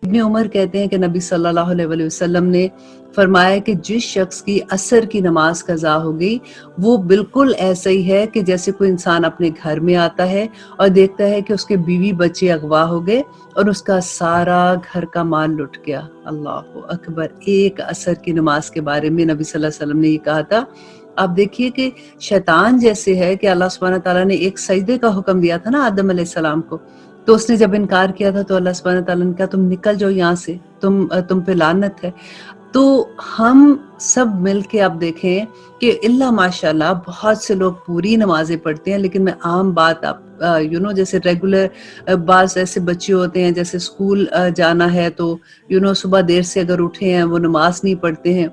ابن عمر کہتے ہیں کہ نبی صلی اللہ علیہ وسلم نے فرمایا کہ جس شخص کی عصر کی نماز قضا ہو گئی وہ بالکل ایسا ہی ہے کہ جیسے کوئی انسان اپنے گھر میں آتا ہے اور دیکھتا ہے کہ اس کے بیوی بچے اغوا ہو گئے اور اس کا سارا گھر کا مال لٹ گیا۔ اللہ اکبر۔ ایک عصر کی نماز کے بارے میں نبی صلی اللہ علیہ وسلم نے یہ کہا تھا۔ آپ دیکھیے کہ شیطان جیسے ہے کہ اللہ سبحانہ تعالیٰ نے ایک سجدے کا حکم دیا تھا نا آدم علیہ السلام کو، تو اس نے جب انکار کیا تھا تو اللہ سبحانہ تعالیٰ نے کہا تم نکل جاؤ یہاں سے، تم پہ لعنت ہے۔ تو ہم سب مل کے اب دیکھیں کہ اللہ ماشاءاللہ بہت سے لوگ پوری نمازیں پڑھتے ہیں، لیکن میں عام بات آپ جیسے ریگولر بعض ایسے بچے ہوتے ہیں جیسے اسکول جانا ہے تو صبح دیر سے اگر اٹھے ہیں وہ نماز نہیں پڑھتے ہیں،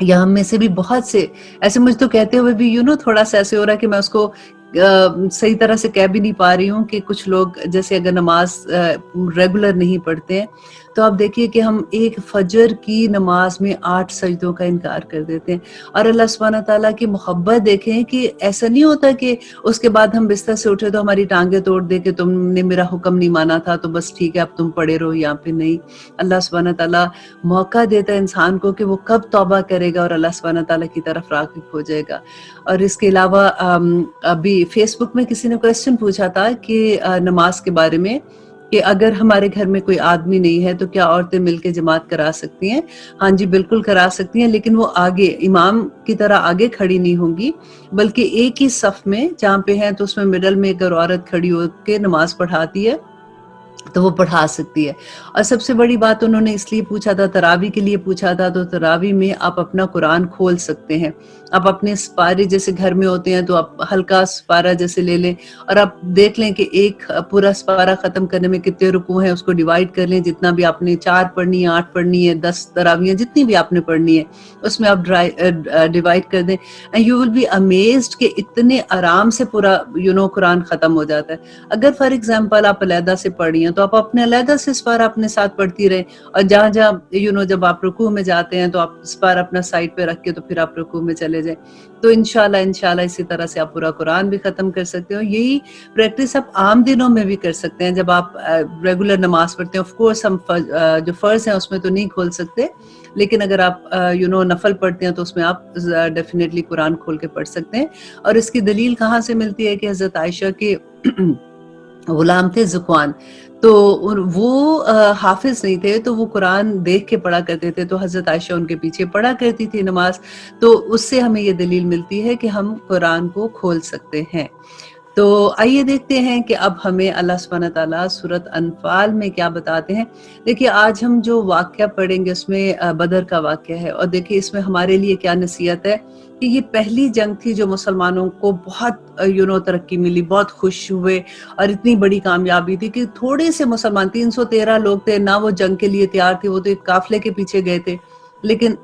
یا ہم میں سے بھی بہت سے ایسے، مجھ تو کہتے ہوئے بھی تھوڑا سا ایسے ہو رہا ہے کہ میں اس کو صحیح طرح سے کہہ بھی نہیں پا رہی ہوں کہ کچھ لوگ جیسے اگر نماز ریگولر نہیں پڑھتے ہیں تو آپ دیکھیے کہ ہم ایک فجر کی نماز میں 8 سجدوں کا انکار کر دیتے ہیں، اور اللہ سبحانہ تعالیٰ کی محبت دیکھیں کہ ایسا نہیں ہوتا کہ اس کے بعد ہم بستر سے اٹھے تو ہماری ٹانگیں توڑ دے کہ تم نے میرا حکم نہیں مانا تھا تو بس ٹھیک ہے اب تم پڑے رہو یہاں پہ۔ نہیں، اللہ سبحانہ تعالیٰ موقع دیتا ہے انسان کو کہ وہ کب توبہ کرے گا اور اللہ سبحانہ تعالیٰ کی طرف راغب ہو جائے گا۔ اور اس کے علاوہ ابھی فیس بک میں کسی نے کویسچن پوچھا تھا کہ نماز کے بارے میں کہ اگر ہمارے گھر میں کوئی آدمی نہیں ہے تو کیا عورتیں مل کے جماعت کرا سکتی ہیں؟ ہاں جی بالکل کرا سکتی ہیں، لیکن وہ آگے امام کی طرح آگے کھڑی نہیں ہوں گی، بلکہ ایک ہی صف میں جہاں پہ ہیں تو اس میں مڈل میں اگر عورت کھڑی ہو کے نماز پڑھاتی ہے تو وہ پڑھا سکتی ہے۔ اور سب سے بڑی بات انہوں نے اس لیے پوچھا تھا، تراوی کے لیے پوچھا تھا، تو تراوی میں آپ اپنا قرآن کھول سکتے ہیں، آپ اپنے سپارے جیسے گھر میں ہوتے ہیں تو آپ ہلکا سپارہ جیسے لے لیں اور آپ دیکھ لیں کہ ایک پورا سپارہ ختم کرنے میں کتنے رکوع ہیں، اس کو ڈیوائڈ کر لیں، جتنا بھی آپ نے 4 پڑھنی ہے، 8 پڑھنی ہے، 10 تراویاں جتنی بھی آپ نے پڑھنی ہے اس میں آپ ڈیوائڈ کر دیں، and you will be amazed کہ اتنے آرام سے پورا قرآن ختم ہو جاتا ہے۔ اگر فار ایگزامپل آپ علیحدہ سے پڑھی ہیں تو آپ اپنے علیحدہ سے سپارہ اپنے ساتھ پڑھتی رہیں، اور جہاں جہاں جب آپ رکوع میں جاتے ہیں تو آپ سپارہ اپنا سائڈ پہ رکھ کے تو پھر آپ رکوع میں چلے جائیں، تو انشاءاللہ اسی طرح سے آپ پورا قرآن بھی ختم کر سکتے ہو۔ یہی پریکٹس آپ عام دنوں میں بھی کر سکتے ہیں جب آپ ریگولر نماز پڑھتے ہیں۔ آف کورس ہم جو فرض ہیں اس میں تو نہیں کھول سکتے، لیکن اگر آپ نفل پڑھتے ہیں تو اس میں آپ ڈیفینیٹلی قرآن کھول کے پڑھ سکتے ہیں۔ اور اس کی دلیل کہاں سے ملتی ہے کہ حضرت عائشہ کے غلام تھے ذکوان، تو وہ حافظ نہیں تھے تو وہ قرآن دیکھ کے پڑھا کرتے تھے، تو حضرت عائشہ ان کے پیچھے پڑھا کرتی تھی نماز، تو اس سے ہمیں یہ دلیل ملتی ہے کہ ہم قرآن کو کھول سکتے ہیں۔ تو آئیے دیکھتے ہیں کہ اب ہمیں اللہ سبحانہ تعالیٰ سورۃ انفال میں کیا بتاتے ہیں۔ دیکھیے آج ہم جو واقعہ پڑھیں گے اس میں بدر کا واقعہ ہے، اور دیکھیے اس میں ہمارے لیے کیا نصیحت ہے کہ یہ پہلی جنگ تھی جو مسلمانوں کو بہت ترقی ملی، بہت خوش ہوئے، اور اتنی بڑی کامیابی تھی کہ تھوڑے سے مسلمان 313 لوگ تھے، نہ وہ جنگ کے لیے تیار تھے، وہ تو ایک قافلے کے پیچھے گئے تھے، لیکن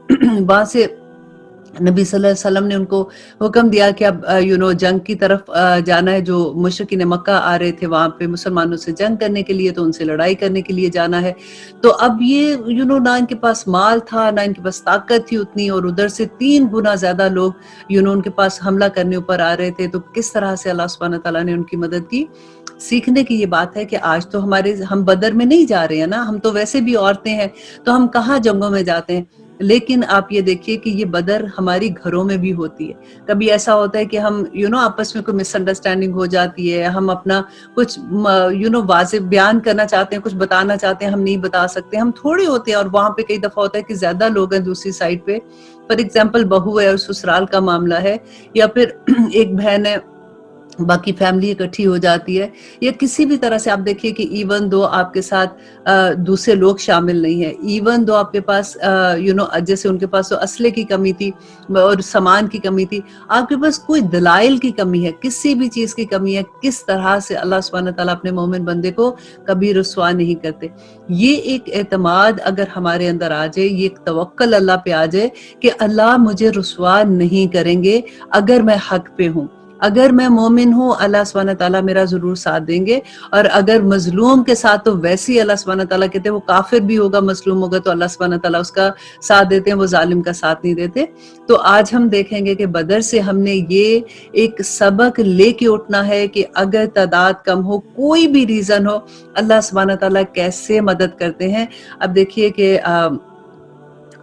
وہاں سے نبی صلی اللہ علیہ وسلم نے ان کو حکم دیا کہ اب جنگ کی طرف جانا ہے، جو مشرکین مکہ آ رہے تھے وہاں پہ مسلمانوں سے جنگ کرنے کے لیے، تو ان سے لڑائی کرنے کے لیے جانا ہے۔ تو اب یہ نہ ان کے پاس مال تھا، نہ ان کے پاس طاقت تھی اتنی، اور ادھر سے 3 گنا زیادہ لوگ ان کے پاس حملہ کرنے اوپر آ رہے تھے، تو کس طرح سے اللہ سبحانہ تعالیٰ نے ان کی مدد کی۔ سیکھنے کی یہ بات ہے کہ آج تو ہم بدر میں نہیں جا رہے ہیں نا، ہم تو ویسے بھی عورتیں ہیں تو ہم کہاں جنگوں میں جاتے ہیں، لیکن آپ یہ دیکھیے کہ یہ بدر ہماری گھروں میں بھی ہوتی ہے۔ کبھی ایسا ہوتا ہے کہ ہم آپس میں کوئی مس انڈرسٹینڈنگ ہو جاتی ہے، ہم اپنا کچھ واضح بیان کرنا چاہتے ہیں، کچھ بتانا چاہتے ہیں، ہم نہیں بتا سکتے، ہم تھوڑے ہوتے ہیں، اور وہاں پہ کئی دفعہ ہوتا ہے کہ زیادہ لوگ ہیں دوسری سائڈ پہ، فار ایگزامپل بہو ہے اور سسرال کا معاملہ ہے، یا پھر ایک بہن ہے، باقی فیملی اکٹھی ہو جاتی ہے، یا کسی بھی طرح سے آپ دیکھیے کہ ایون دو آپ کے ساتھ دوسرے لوگ شامل نہیں ہیں، ایون دو آپ کے پاس جیسے ان کے پاس تو اسلحے کی کمی تھی اور سامان کی کمی تھی، آپ کے پاس کوئی دلائل کی کمی ہے، کسی بھی چیز کی کمی ہے، کس طرح سے اللہ سبحانہ تعالیٰ اپنے مومن بندے کو کبھی رسوا نہیں کرتے۔ یہ ایک اعتماد اگر ہمارے اندر آ جائے، یہ ایک توکل اللہ پہ آ جائے کہ اللہ مجھے رسوا نہیں کریں گے اگر میں حق پہ ہوں، اگر میں مومن ہوں اللہ سبحانہ تعالیٰ میرا ضرور ساتھ دیں گے، اور اگر مظلوم کے ساتھ تو ویسے ہی اللہ سبحانہ تعالیٰ کہتے ہیں وہ کافر بھی ہوگا مظلوم ہوگا تو اللہ سبحانہ تعالیٰ اس کا ساتھ دیتے ہیں، وہ ظالم کا ساتھ نہیں دیتے۔ تو آج ہم دیکھیں گے کہ بدر سے ہم نے یہ ایک سبق لے کے اٹھنا ہے کہ اگر تعداد کم ہو، کوئی بھی ریزن ہو، اللہ سبحانہ تعالیٰ کیسے مدد کرتے ہیں۔ اب دیکھیے کہ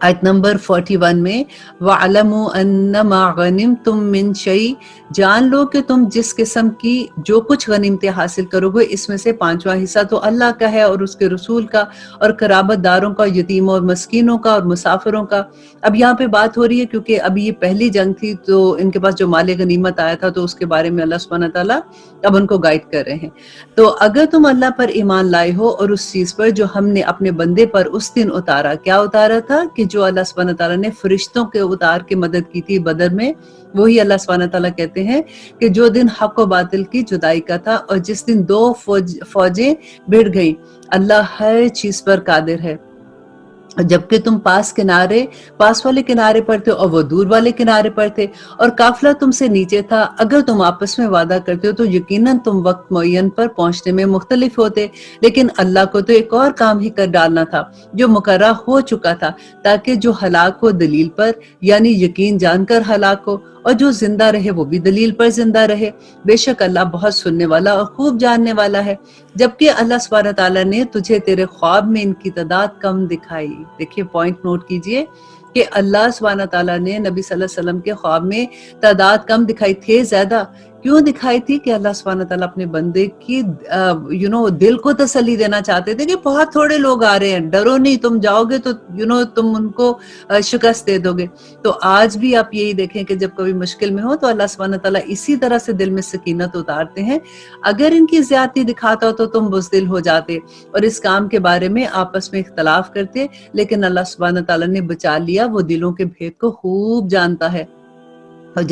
آیت نمبر 41 میں وَعْلَمُوا أَنَّمَا غَنِمْتُم مِّن شَيْءٍ، جان لو کہ تم جس قسم کی جو کچھ غنیمتیں حاصل کرو گے اس میں سے 5واں حصہ تو اللہ کا ہے اور اس کے رسول کا اور قرابت داروں کا، یتیموں اور مسکینوں کا اور مسافروں کا۔ اب یہاں پہ بات ہو رہی ہے کیونکہ ابھی یہ پہلی جنگ تھی تو ان کے پاس جو مال غنیمت آیا تھا تو اس کے بارے میں اللہ سبحانہ تعالیٰ اب ان کو گائیڈ کر رہے ہیں۔ تو اگر تم اللہ پر ایمان لائے ہو اور اس چیز پر جو ہم نے اپنے بندے پر اس دن اتارا، کیا اتارا تھا کہ جو اللہ سبحانہ تعالیٰ نے فرشتوں کے اتار کے مدد کی تھی بدر میں، وہی اللہ سبحانہ تعالیٰ کہتے ہیں کہ جو دن حق و باطل کی جدائی کا تھا اور جس دن دو فوجیں بھڑ گئیں، اللہ ہر چیز پر قادر ہے۔ جبکہ تم پاس والے کنارے پر تھے اور وہ دور والے کنارے پر تھے اور قافلہ تم سے نیچے تھا، اگر تم آپس میں وعدہ کرتے ہو تو یقیناً تم وقت معین پر پہنچنے میں مختلف ہوتے، لیکن اللہ کو تو ایک اور کام ہی کر ڈالنا تھا جو مقررہ ہو چکا تھا، تاکہ جو ہلاک ہو دلیل پر یعنی یقین جان کر ہلاک ہو، اور جو زندہ رہے وہ بھی دلیل پر زندہ رہے۔ بے شک اللہ بہت سننے والا اور خوب جاننے والا ہے۔ جبکہ اللہ سبحانہ تعالیٰ نے تجھے تیرے خواب میں ان کی تعداد کم دکھائی۔ دیکھیے پوائنٹ نوٹ کیجئے کہ اللہ سبحانہ تعالیٰ نے نبی صلی اللہ علیہ وسلم کے خواب میں تعداد کم دکھائی، تھے زیادہ۔ کیوں دکھائی تھی؟ کہ اللہ سبحانہ تعالیٰ اپنے بندے کی دل کو تسلی دینا چاہتے تھے کہ بہت تھوڑے لوگ آ رہے ہیں، ڈرو نہیں، تم جاؤ گے تو تم ان کو شکست دے دو گے۔ تو آج بھی آپ یہی دیکھیں کہ جب کبھی مشکل میں ہو تو اللہ سبحانہ تعالیٰ اسی طرح سے دل میں سکینت اتارتے ہیں۔ اگر ان کی زیادتی دکھاتا ہو تو تم بزدل ہو جاتے اور اس کام کے بارے میں آپس میں اختلاف کرتے، لیکن اللہ سبحانہ تعالیٰ نے بچا لیا، وہ دلوں کے بھید کو خوب جانتا ہے۔ اور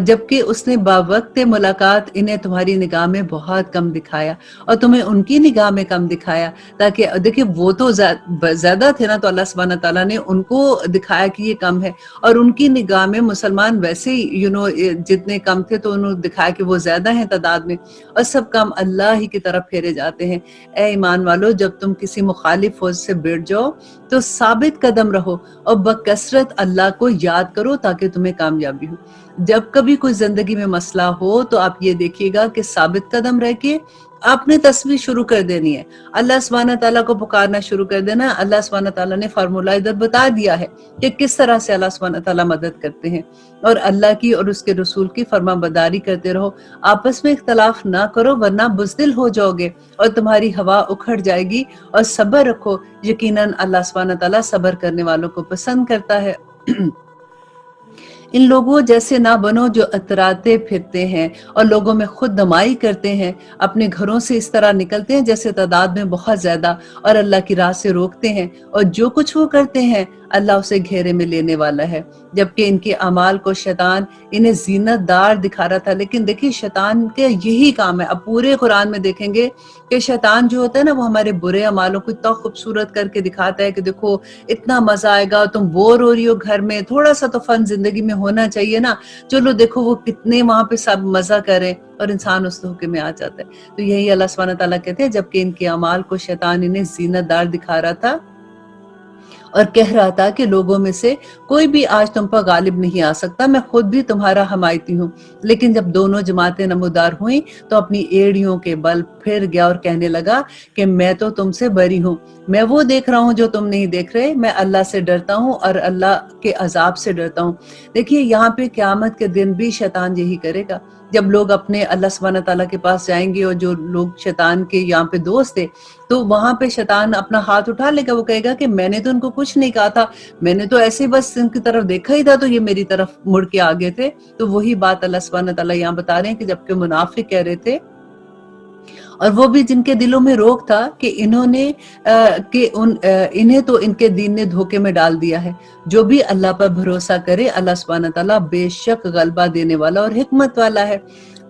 جبکہ اس نے باوقت ملاقات انہیں تمہاری نگاہ میں بہت کم دکھایا اور تمہیں ان کی نگاہ میں کم دکھایا، تاکہ دیکھیں وہ تو زیادہ تھے نا، تو اللہ سبحانہ تعالیٰ نے ان کو دکھایا کہ یہ کم ہے، اور ان کی نگاہ میں مسلمان ویسے ہی جتنے کم تھے تو انہوں نے دکھایا کہ وہ زیادہ ہیں تعداد میں، اور سب کام اللہ ہی کی طرف پھیرے جاتے ہیں۔ اے ایمان والو، جب تم کسی مخالف فوج سے بھڑ جاؤ تو ثابت قدم رہو اور بکثرت اللہ کو یاد کرو تاکہ تمہیں کامیابی ہو۔ جب کبھی کوئی زندگی میں مسئلہ ہو تو آپ یہ دیکھیے گا کہ ثابت قدم رہ کے آپ نے تسبیح شروع کر دینی ہے، اللہ سبحانہ تعالیٰ کو پکارنا شروع کر دینا ہے۔ اللہ سبحانہ تعالیٰ نے فارمولہ ادھر بتا دیا ہے کہ کس طرح سے اللہ سبحانہ تعالیٰ مدد کرتے ہیں، اور اللہ کی اور اس کے رسول کی فرما برداری کرتے رہو، آپس میں اختلاف نہ کرو ورنہ بزدل ہو جاؤ گے اور تمہاری ہوا اکھڑ جائے گی، اور صبر رکھو، یقیناً اللہ سبحانہ تعالیٰ صبر کرنے والوں کو پسند کرتا ہے۔ ان لوگوں جیسے نہ بنو جو اتراتے پھرتے ہیں اور لوگوں میں خود دمائی کرتے ہیں، اپنے گھروں سے اس طرح نکلتے ہیں جیسے تعداد میں بہت زیادہ، اور اللہ کی راہ سے روکتے ہیں، اور جو کچھ وہ کرتے ہیں اللہ اسے گھیرے میں لینے والا ہے۔ جبکہ ان کے اعمال کو شیطان انہیں زینت دار دکھا رہا تھا، لیکن دیکھیے شیطان کے یہی کام ہے۔ اب پورے قرآن میں دیکھیں گے کہ شیطان جو ہوتا ہے نا وہ ہمارے برے اعمالوں کو اتنا خوبصورت کر کے دکھاتا ہے کہ دیکھو اتنا مزہ آئے گا، تم بور ہو رہی ہو گھر میں، تھوڑا سا تو فن زندگی میں ہونا چاہیے نا، چلو دیکھو وہ کتنے وہاں پہ سب مزہ کریں، اور انسان اس دھوکے میں آ جاتا ہے۔ تو یہی اللہ سبحانہ تعالیٰ کہتے ہیں جبکہ ان کے اعمال کو شیطان انہیں زینت دار دکھا رہا تھا اور کہہ رہا تھا کہ لوگوں میں سے کوئی بھی آج تم پر غالب نہیں آ سکتا، میں خود بھی تمہارا حمایتی ہوں۔ لیکن جب دونوں جماعتیں نمودار ہوئیں تو اپنی ایڑیوں کے بل پھر گیا اور کہنے لگا کہ میں تو تم سے بری ہوں، میں وہ دیکھ رہا ہوں جو تم نہیں دیکھ رہے، میں اللہ سے ڈرتا ہوں اور اللہ کے عذاب سے ڈرتا ہوں۔ دیکھیے یہاں پہ قیامت کے دن بھی شیطان یہی کرے گا، جب لوگ اپنے اللہ سبحانہ تعالیٰ کے پاس جائیں گے، اور جو لوگ شیطان کے یہاں پہ دوست تھے تو وہاں پہ شیطان اپنا ہاتھ اٹھا لے گا، وہ کہے گا کہ میں نے تو ان کو کچھ نہیں کہا تھا، میں نے تو ایسے بس ان کی طرف دیکھا ہی تھا تو یہ میری طرف مڑ کے آگے تھے۔ تو وہی بات اللہ سبحانہ تعالیٰ یہاں بتا رہے ہیں کہ جبکہ منافق کہہ رہے تھے، اور وہ بھی جن کے دلوں میں روک تھا کہ انہیں تو ان کے دین نے دھوکے میں ڈال دیا ہے۔ جو بھی اللہ پر بھروسہ کرے اللہ سبحانہ تعالیٰ بے شک غلبہ دینے والا اور حکمت والا ہے۔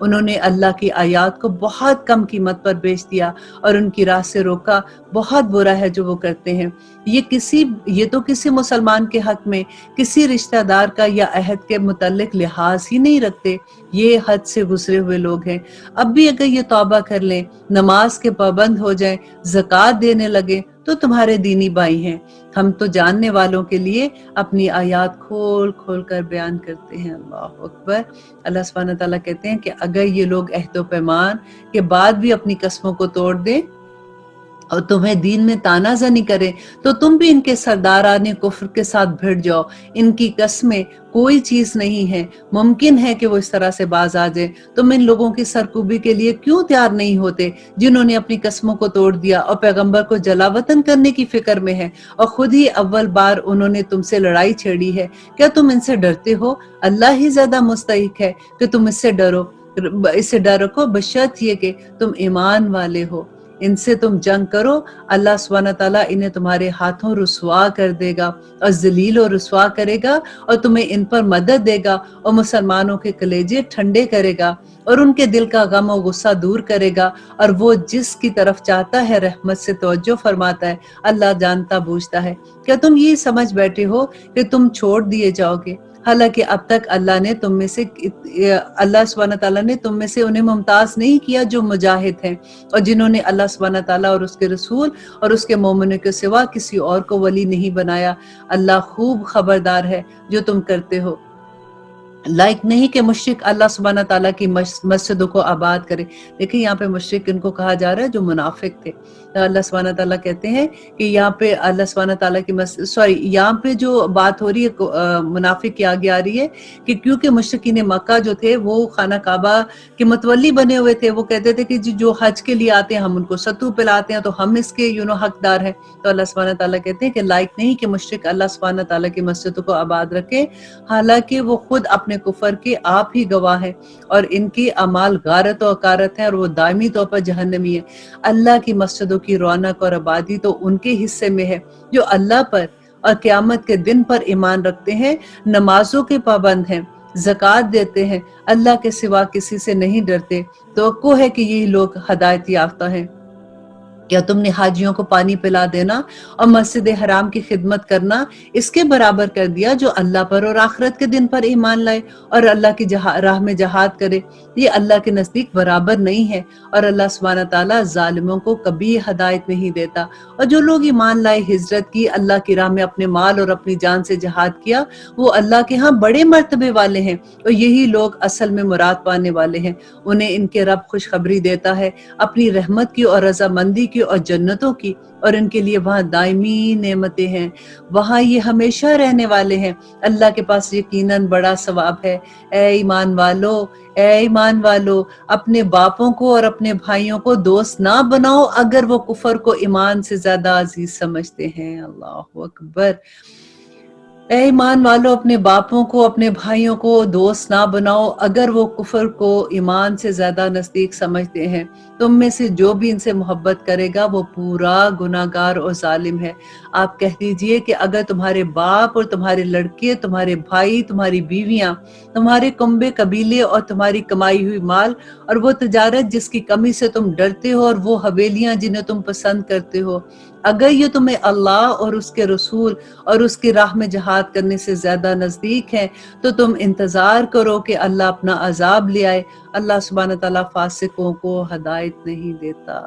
انہوں نے اللہ کی آیات کو بہت کم قیمت پر بیچ دیا اور ان کی راہ سے روکا. بہت برا ہے جو وہ کرتے ہیں. یہ تو کسی مسلمان کے حق میں کسی رشتہ دار کا یا عہد کے متعلق لحاظ ہی نہیں رکھتے. یہ حد سے گزرے ہوئے لوگ ہیں. اب بھی اگر یہ توبہ کر لیں، نماز کے پابند ہو جائیں، زکوٰۃ دینے لگے تو تمہارے دینی بھائی ہیں. ہم تو جاننے والوں کے لیے اپنی آیات کھول کھول کر بیان کرتے ہیں. اللہ اکبر. اللہ سبحانہ تعالیٰ کہتے ہیں کہ اگر یہ لوگ عہد و پیمان کے بعد بھی اپنی قسموں کو توڑ دیں اور تمہیں دین میں طعنہ زنی کرے تو تم بھی ان کے سرداران کفر کے ساتھ بھڑ جاؤ. ان کی قسمیں کوئی چیز نہیں ہے. ممکن ہے کہ وہ اس طرح سے باز آ جائے. تم ان لوگوں کی سرکوبی کے لیے کیوں تیار نہیں ہوتے جنہوں نے اپنی قسموں کو توڑ دیا اور پیغمبر کو جلا وطن کرنے کی فکر میں ہے اور خود ہی اول بار انہوں نے تم سے لڑائی چھیڑی ہے. کیا تم ان سے ڈرتے ہو؟ اللہ ہی زیادہ مستحق ہے کہ تم اس سے ڈر رکھو بشرط یہ کہ تم ایمان والے ہو. ان سے تم جنگ کرو. اللہ سبحانہ تعالیٰ انہیں تمہارے ہاتھوں رسوا کر دے گا اور ذلیل و رسوا کرے گا اور تمہیں ان پر مدد دے گا اور مسلمانوں کے کلیجے ٹھنڈے کرے گا اور ان کے دل کا غم و غصہ دور کرے گا اور وہ جس کی طرف چاہتا ہے رحمت سے توجہ فرماتا ہے. اللہ جانتا بوجھتا ہے. کیا تم یہ سمجھ بیٹھے ہو کہ تم چھوڑ دیے جاؤ گے؟ حالانکہ اب تک اللہ سبحانہ تعالیٰ نے تم میں سے انہیں ممتاز نہیں کیا جو مجاہد ہیں اور جنہوں نے اللہ سبحانہ تعالیٰ اور اس کے رسول اور اس کے مومنوں کے سوا کسی اور کو ولی نہیں بنایا. اللہ خوب خبردار ہے جو تم کرتے ہو. لائق نہیں کہ مشرک اللہ سبحانہ تعالیٰ کی مسجدوں کو آباد کرے. دیکھیں یہاں پہ مشرک ان کو کہا جا رہا ہے جو منافق تھے. اللہ سبحانہ تعالیٰ کہتے ہیں کہ یہاں پہ اللہ سبحانہ تعالیٰ کی یہاں پہ جو بات ہو رہی ہے منافق کی آگے آ رہی ہے کہ کیونکہ مشرکین مکہ جو تھے وہ خانہ کعبہ کے متولی بنے ہوئے تھے. وہ کہتے تھے کہ جو حج کے لیے آتے ہیں ہم ان کو ستو پلاتے ہیں تو ہم اس کے حقدار ہیں. تو اللہ سبحانہ تعالیٰ کہتے ہیں کہ لائق نہیں کہ مشرک اللہ سبحانہ تعالیٰ کی مسجدوں کو آباد رکھے حالانکہ وہ خود اپنے کفر کے آپ ہی گواہ ہیں اور ان کی اعمال غارت و اکارت ہیں اور وہ دائمی طور پر جہنمی ہیں. اللہ کی مسجدوں کی رونق اور آبادی تو ان کے حصے میں ہے جو اللہ پر اور قیامت کے دن پر ایمان رکھتے ہیں، نمازوں کے پابند ہیں، زکوٰۃ دیتے ہیں، اللہ کے سوا کسی سے نہیں ڈرتے. توقع ہے کہ یہی لوگ ہدایت یافتہ ہیں. کیا تم نے حاجیوں کو پانی پلا دینا اور مسجد حرام کی خدمت کرنا اس کے برابر کر دیا جو اللہ پر اور آخرت کے دن پر ایمان لائے اور اللہ کی راہ میں جہاد کرے؟ یہ اللہ کے نزدیک برابر نہیں ہے اور اللہ سبحانہ تعالیٰ ظالموں کو کبھی ہدایت نہیں دیتا. اور جو لوگ ایمان لائے، ہجرت کی، اللہ کی راہ میں اپنے مال اور اپنی جان سے جہاد کیا، وہ اللہ کے ہاں بڑے مرتبے والے ہیں اور یہی لوگ اصل میں مراد پانے والے ہیں. انہیں ان کے رب خوشخبری دیتا ہے اپنی رحمت کی اور رضامندی کی اور جنتوں کی، اور ان کے لیے وہاں دائمی نعمتیں ہیں، وہاں یہ ہمیشہ رہنے والے ہیں. اللہ کے پاس یقیناً بڑا ثواب ہے. اے ایمان والو اپنے باپوں کو اور اپنے بھائیوں کو دوست نہ بناؤ اگر وہ کفر کو ایمان سے زیادہ عزیز سمجھتے ہیں. اللہ اکبر. اے ایمان والو اپنے باپوں کو اپنے بھائیوں کو دوست نہ بناؤ اگر وہ کفر کو ایمان سے زیادہ نزدیک سمجھتے ہیں. تم میں سے جو بھی ان سے محبت کرے گا وہ پورا گناہگار اور ظالم ہے. آپ کہہ دیجئے کہ اگر تمہارے باپ اور تمہارے لڑکے، تمہارے بھائی، تمہاری بیویاں، تمہارے کنبے قبیلے اور تمہاری کمائی ہوئی مال اور وہ تجارت جس کی کمی سے تم ڈرتے ہو اور وہ حویلیاں جنہیں تم پسند کرتے ہو، اگر یہ تمہیں اللہ اور اس کے رسول اور اس کی راہ میں جہاد کرنے سے زیادہ نزدیک ہیں تو تم انتظار کرو کہ اللہ اپنا عذاب لے آئے. اللہ سبحانہ تعالیٰ فاسقوں کو ہدایت نہیں دیتا.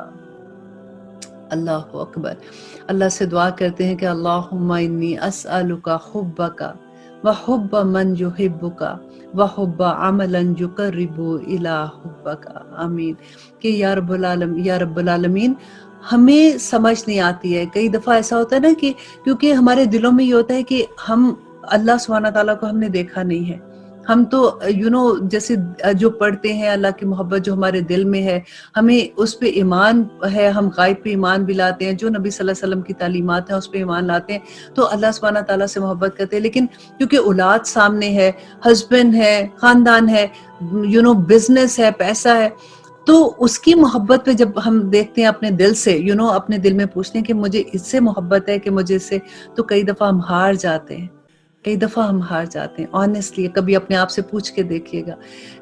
اللہ اکبر. اللہ سے دعا کرتے ہیں کہ اللہم انی اسألک حبک وحب من یحبک وحب عملا یقرب الی حبک. آمین. کہ یا رب العالمین ہمیں سمجھ نہیں آتی ہے. کئی دفعہ ایسا ہوتا ہے نا کہ کیونکہ ہمارے دلوں میں یہ ہوتا ہے کہ ہم اللہ سبحانہ تعالیٰ کو ہم نے دیکھا نہیں ہے. ہم تو جیسے جو پڑھتے ہیں اللہ کی محبت جو ہمارے دل میں ہے، ہمیں اس پہ ایمان ہے، ہم غائب پہ ایمان بھی لاتے ہیں، جو نبی صلی اللہ علیہ وسلم کی تعلیمات ہیں اس پہ ایمان لاتے ہیں، تو اللہ سبحانہ تعالیٰ سے محبت کرتے ہیں. لیکن کیونکہ اولاد سامنے ہے، ہسبینڈ ہے، خاندان ہے، بزنس ہے، پیسہ ہے، تو اس کی محبت پہ جب ہم دیکھتے ہیں اپنے دل سے، اپنے دل میں پوچھتے ہیں کہ مجھے اس سے محبت ہے کہ مجھے اس سے، تو کئی دفعہ ہم ہار جاتے ہیں. کئی دفعہ ہم ہار جاتے ہیں آنیسٹلی، کبھی اپنے آپ سے پوچھ کے دیکھیے گا.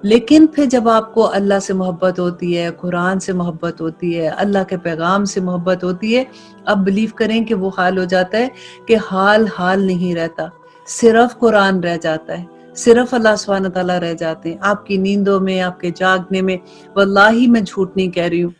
لیکن پھر جب آپ کو اللہ سے محبت ہوتی ہے، قرآن سے محبت ہوتی ہے، اللہ کے پیغام سے محبت ہوتی ہے، اب بلیو کریں کہ وہ حال ہو جاتا ہے کہ حال نہیں رہتا، صرف قرآن رہ جاتا ہے، صرف اللہ سبحانہ تعالیٰ رہ جاتے ہیں آپ کی نیندوں میں، آپ کے جاگنے میں. واللہ میں جھوٹ نہیں کہہ رہی ہوں.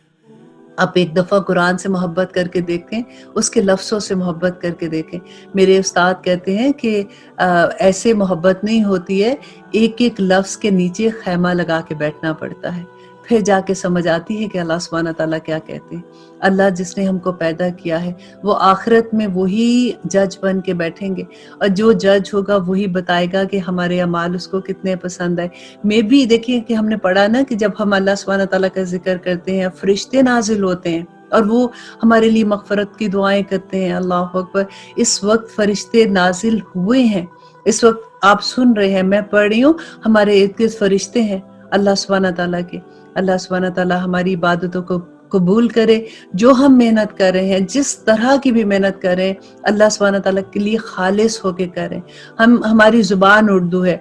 آپ ایک دفعہ قرآن سے محبت کر کے دیکھیں، اس کے لفظوں سے محبت کر کے دیکھیں. میرے استاد کہتے ہیں کہ ایسے محبت نہیں ہوتی ہے، ایک ایک لفظ کے نیچے خیمہ لگا کے بیٹھنا پڑتا ہے، پھر جا کے سمجھ آتی ہے کہ اللہ سبحانہ تعالیٰ کیا کہتے ہیں. اللہ جس نے ہم کو پیدا کیا ہے وہ آخرت میں وہی جج بن کے بیٹھیں گے، اور جو جج ہوگا وہی بتائے گا کہ ہمارے اعمال اس کو کتنے پسند آئے. میں بھی دیکھیں کہ ہم نے پڑھا نا کہ جب ہم اللہ سبحانہ تعالیٰ کا ذکر کرتے ہیں فرشتے نازل ہوتے ہیں اور وہ ہمارے لیے مغفرت کی دعائیں کرتے ہیں. اللہ اکبر. اس وقت فرشتے نازل ہوئے ہیں، اس وقت آپ سن رہے ہیں، میں پڑھ رہی ہوں، ہمارے ارد گرد فرشتے ہیں اللہ سبحانہ تعالیٰ کے. اللہ سبحانہ تعالیٰ ہماری عبادتوں کو قبول کرے. جو ہم محنت کر رہے ہیں، جس طرح کی بھی محنت کر رہے ہیں، اللہ سبحانہ تعالیٰ کے لیے خالص ہو کے کریں. ہماری زبان اردو ہے،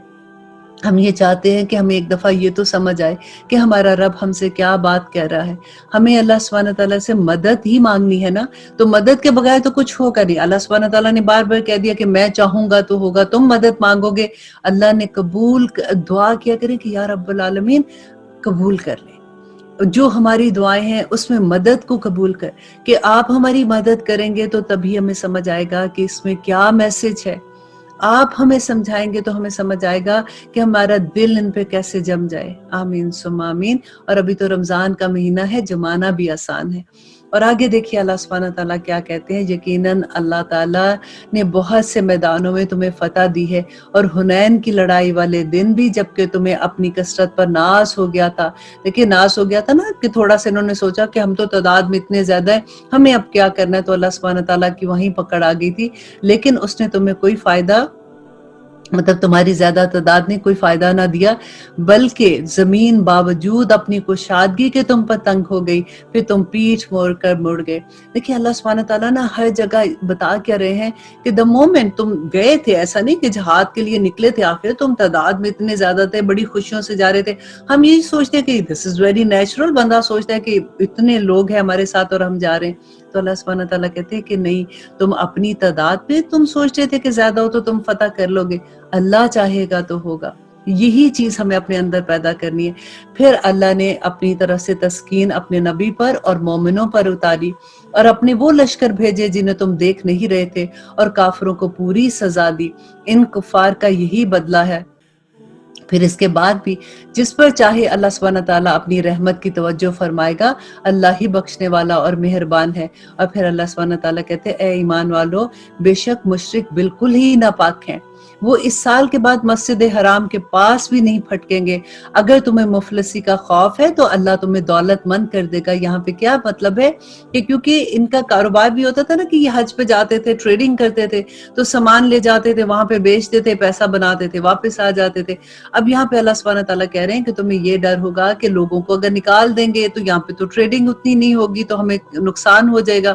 ہم یہ چاہتے ہیں کہ ہمیں ایک دفعہ یہ تو سمجھ آئے کہ ہمارا رب ہم سے کیا بات کہہ رہا ہے. ہمیں اللہ سبحانہ تعالیٰ سے مدد ہی مانگنی ہے نا، تو مدد کے بغیر تو کچھ ہوگا نہیں. اللہ سبحانہ تعالیٰ نے بار بار کہہ دیا کہ میں چاہوں گا تو ہوگا، تم مدد مانگو گے. اللہ نے قبول دعا کیا کریں کہ یا رب العالمین قبول کر لیں. جو ہماری دعائیں ہیں اس میں مدد کو قبول کر، کہ آپ ہماری مدد کریں گے تو تبھی ہمیں سمجھ آئے گا کہ اس میں کیا میسج ہے. آپ ہمیں سمجھائیں گے تو ہمیں سمجھ آئے گا کہ ہمارا دل ان پہ کیسے جم جائے. آمین ثم آمین. اور ابھی تو رمضان کا مہینہ ہے، جمانا بھی آسان ہے. اور آگے دیکھیے اللہ سبحانہ تعالیٰ کیا کہتے ہیں. یقیناً اللہ تعالیٰ نے بہت سے میدانوں میں تمہیں فتح دی ہے، اور حنین کی لڑائی والے دن بھی جبکہ تمہیں اپنی کثرت پر ناز ہو گیا تھا. دیکھیے ناز ہو گیا تھا نا، کہ تھوڑا سا انہوں نے سوچا کہ ہم تو تعداد میں اتنے زیادہ ہیں، ہمیں اب کیا کرنا ہے. تو اللہ سبحانہ تعالیٰ کی وہیں پکڑ آ گئی تھی، لیکن اس نے تمہیں کوئی فائدہ، مطلب تمہاری زیادہ تعداد نے کوئی فائدہ نہ دیا، بلکہ زمین باوجود اپنی کشادگی کے تم پر تنگ ہو گئی، پھر تم پیٹھ موڑ کر مڑ گئے. دیکھیں اللہ سبحانہ تعالیٰ نا ہر جگہ بتا کیا رہے ہیں کہ the moment تم گئے تھے، ایسا نہیں کہ جہاد کے لیے نکلے تھے، آخر تم تعداد میں اتنے زیادہ تھے، بڑی خوشیوں سے جا رہے تھے. ہم یہی سوچتے ہیں کہ this is very natural، بندہ سوچتا ہے کہ اتنے لوگ ہیں ہمارے ساتھ اور ہم جا رہے ہیں. تو اللہ سبحانہ تعالیٰ کہتے ہیں کہ نہیں، تم اپنی تعداد پہ تم سوچتے تھے کہ زیادہ ہو تو تم فتح کر لو گے، اللہ چاہے گا تو ہوگا. یہی چیز ہمیں اپنے اندر پیدا کرنی ہے. پھر اللہ نے اپنی طرف سے تسکین اپنے نبی پر اور مومنوں پر اتاری، اور اپنے وہ لشکر بھیجے جنہیں تم دیکھ نہیں رہے تھے، اور کافروں کو پوری سزا دی. ان کفار کا یہی بدلہ ہے. پھر اس کے بعد بھی جس پر چاہے اللہ سبحانہ تعالیٰ اپنی رحمت کی توجہ فرمائے گا. اللہ ہی بخشنے والا اور مہربان ہے. اور پھر اللہ سبحانہ تعالیٰ کہتے ہیں اے ایمان والو، بے شک مشرک بالکل ہی ناپاک ہیں، وہ اس سال کے بعد مسجد حرام کے پاس بھی نہیں پھٹکیں گے. اگر تمہیں مفلسی کا خوف ہے تو اللہ تمہیں دولت مند کر دے گا. یہاں پہ کیا مطلب ہے کہ کیونکہ ان کا کاروبار بھی ہوتا تھا نا، کہ یہ حج پہ جاتے تھے، ٹریڈنگ کرتے تھے، تو سامان لے جاتے تھے، وہاں پہ بیچتے تھے، پیسہ بناتے تھے، واپس آ جاتے تھے. اب یہاں پہ اللہ سبحانہ تعالیٰ کہہ رہے ہیں کہ تمہیں یہ ڈر ہوگا کہ لوگوں کو اگر نکال دیں گے تو یہاں پہ تو ٹریڈنگ اتنی نہیں ہوگی، تو ہمیں نقصان ہو جائے گا.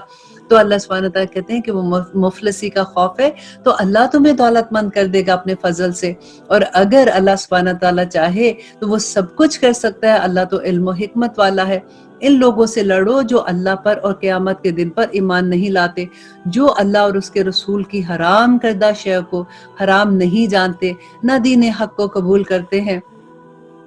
تو اللہ سبحانہ تعالیٰ کہتے ہیں کہ وہ مفلسی کا خوف ہے تو اللہ تمہیں دولت مند کر دے گا اپنے فضل سے. اور اگر اللہ سبحانہ تعالیٰ چاہے تو وہ سب کچھ کر سکتا ہے. اللہ تو علم و حکمت والا ہے. ان لوگوں سے لڑو جو اللہ پر اور قیامت کے دن پر ایمان نہیں لاتے، جو اللہ اور اس کے رسول کی حرام کردہ شے کو حرام نہیں جانتے، نہ دین حق کو قبول کرتے ہیں.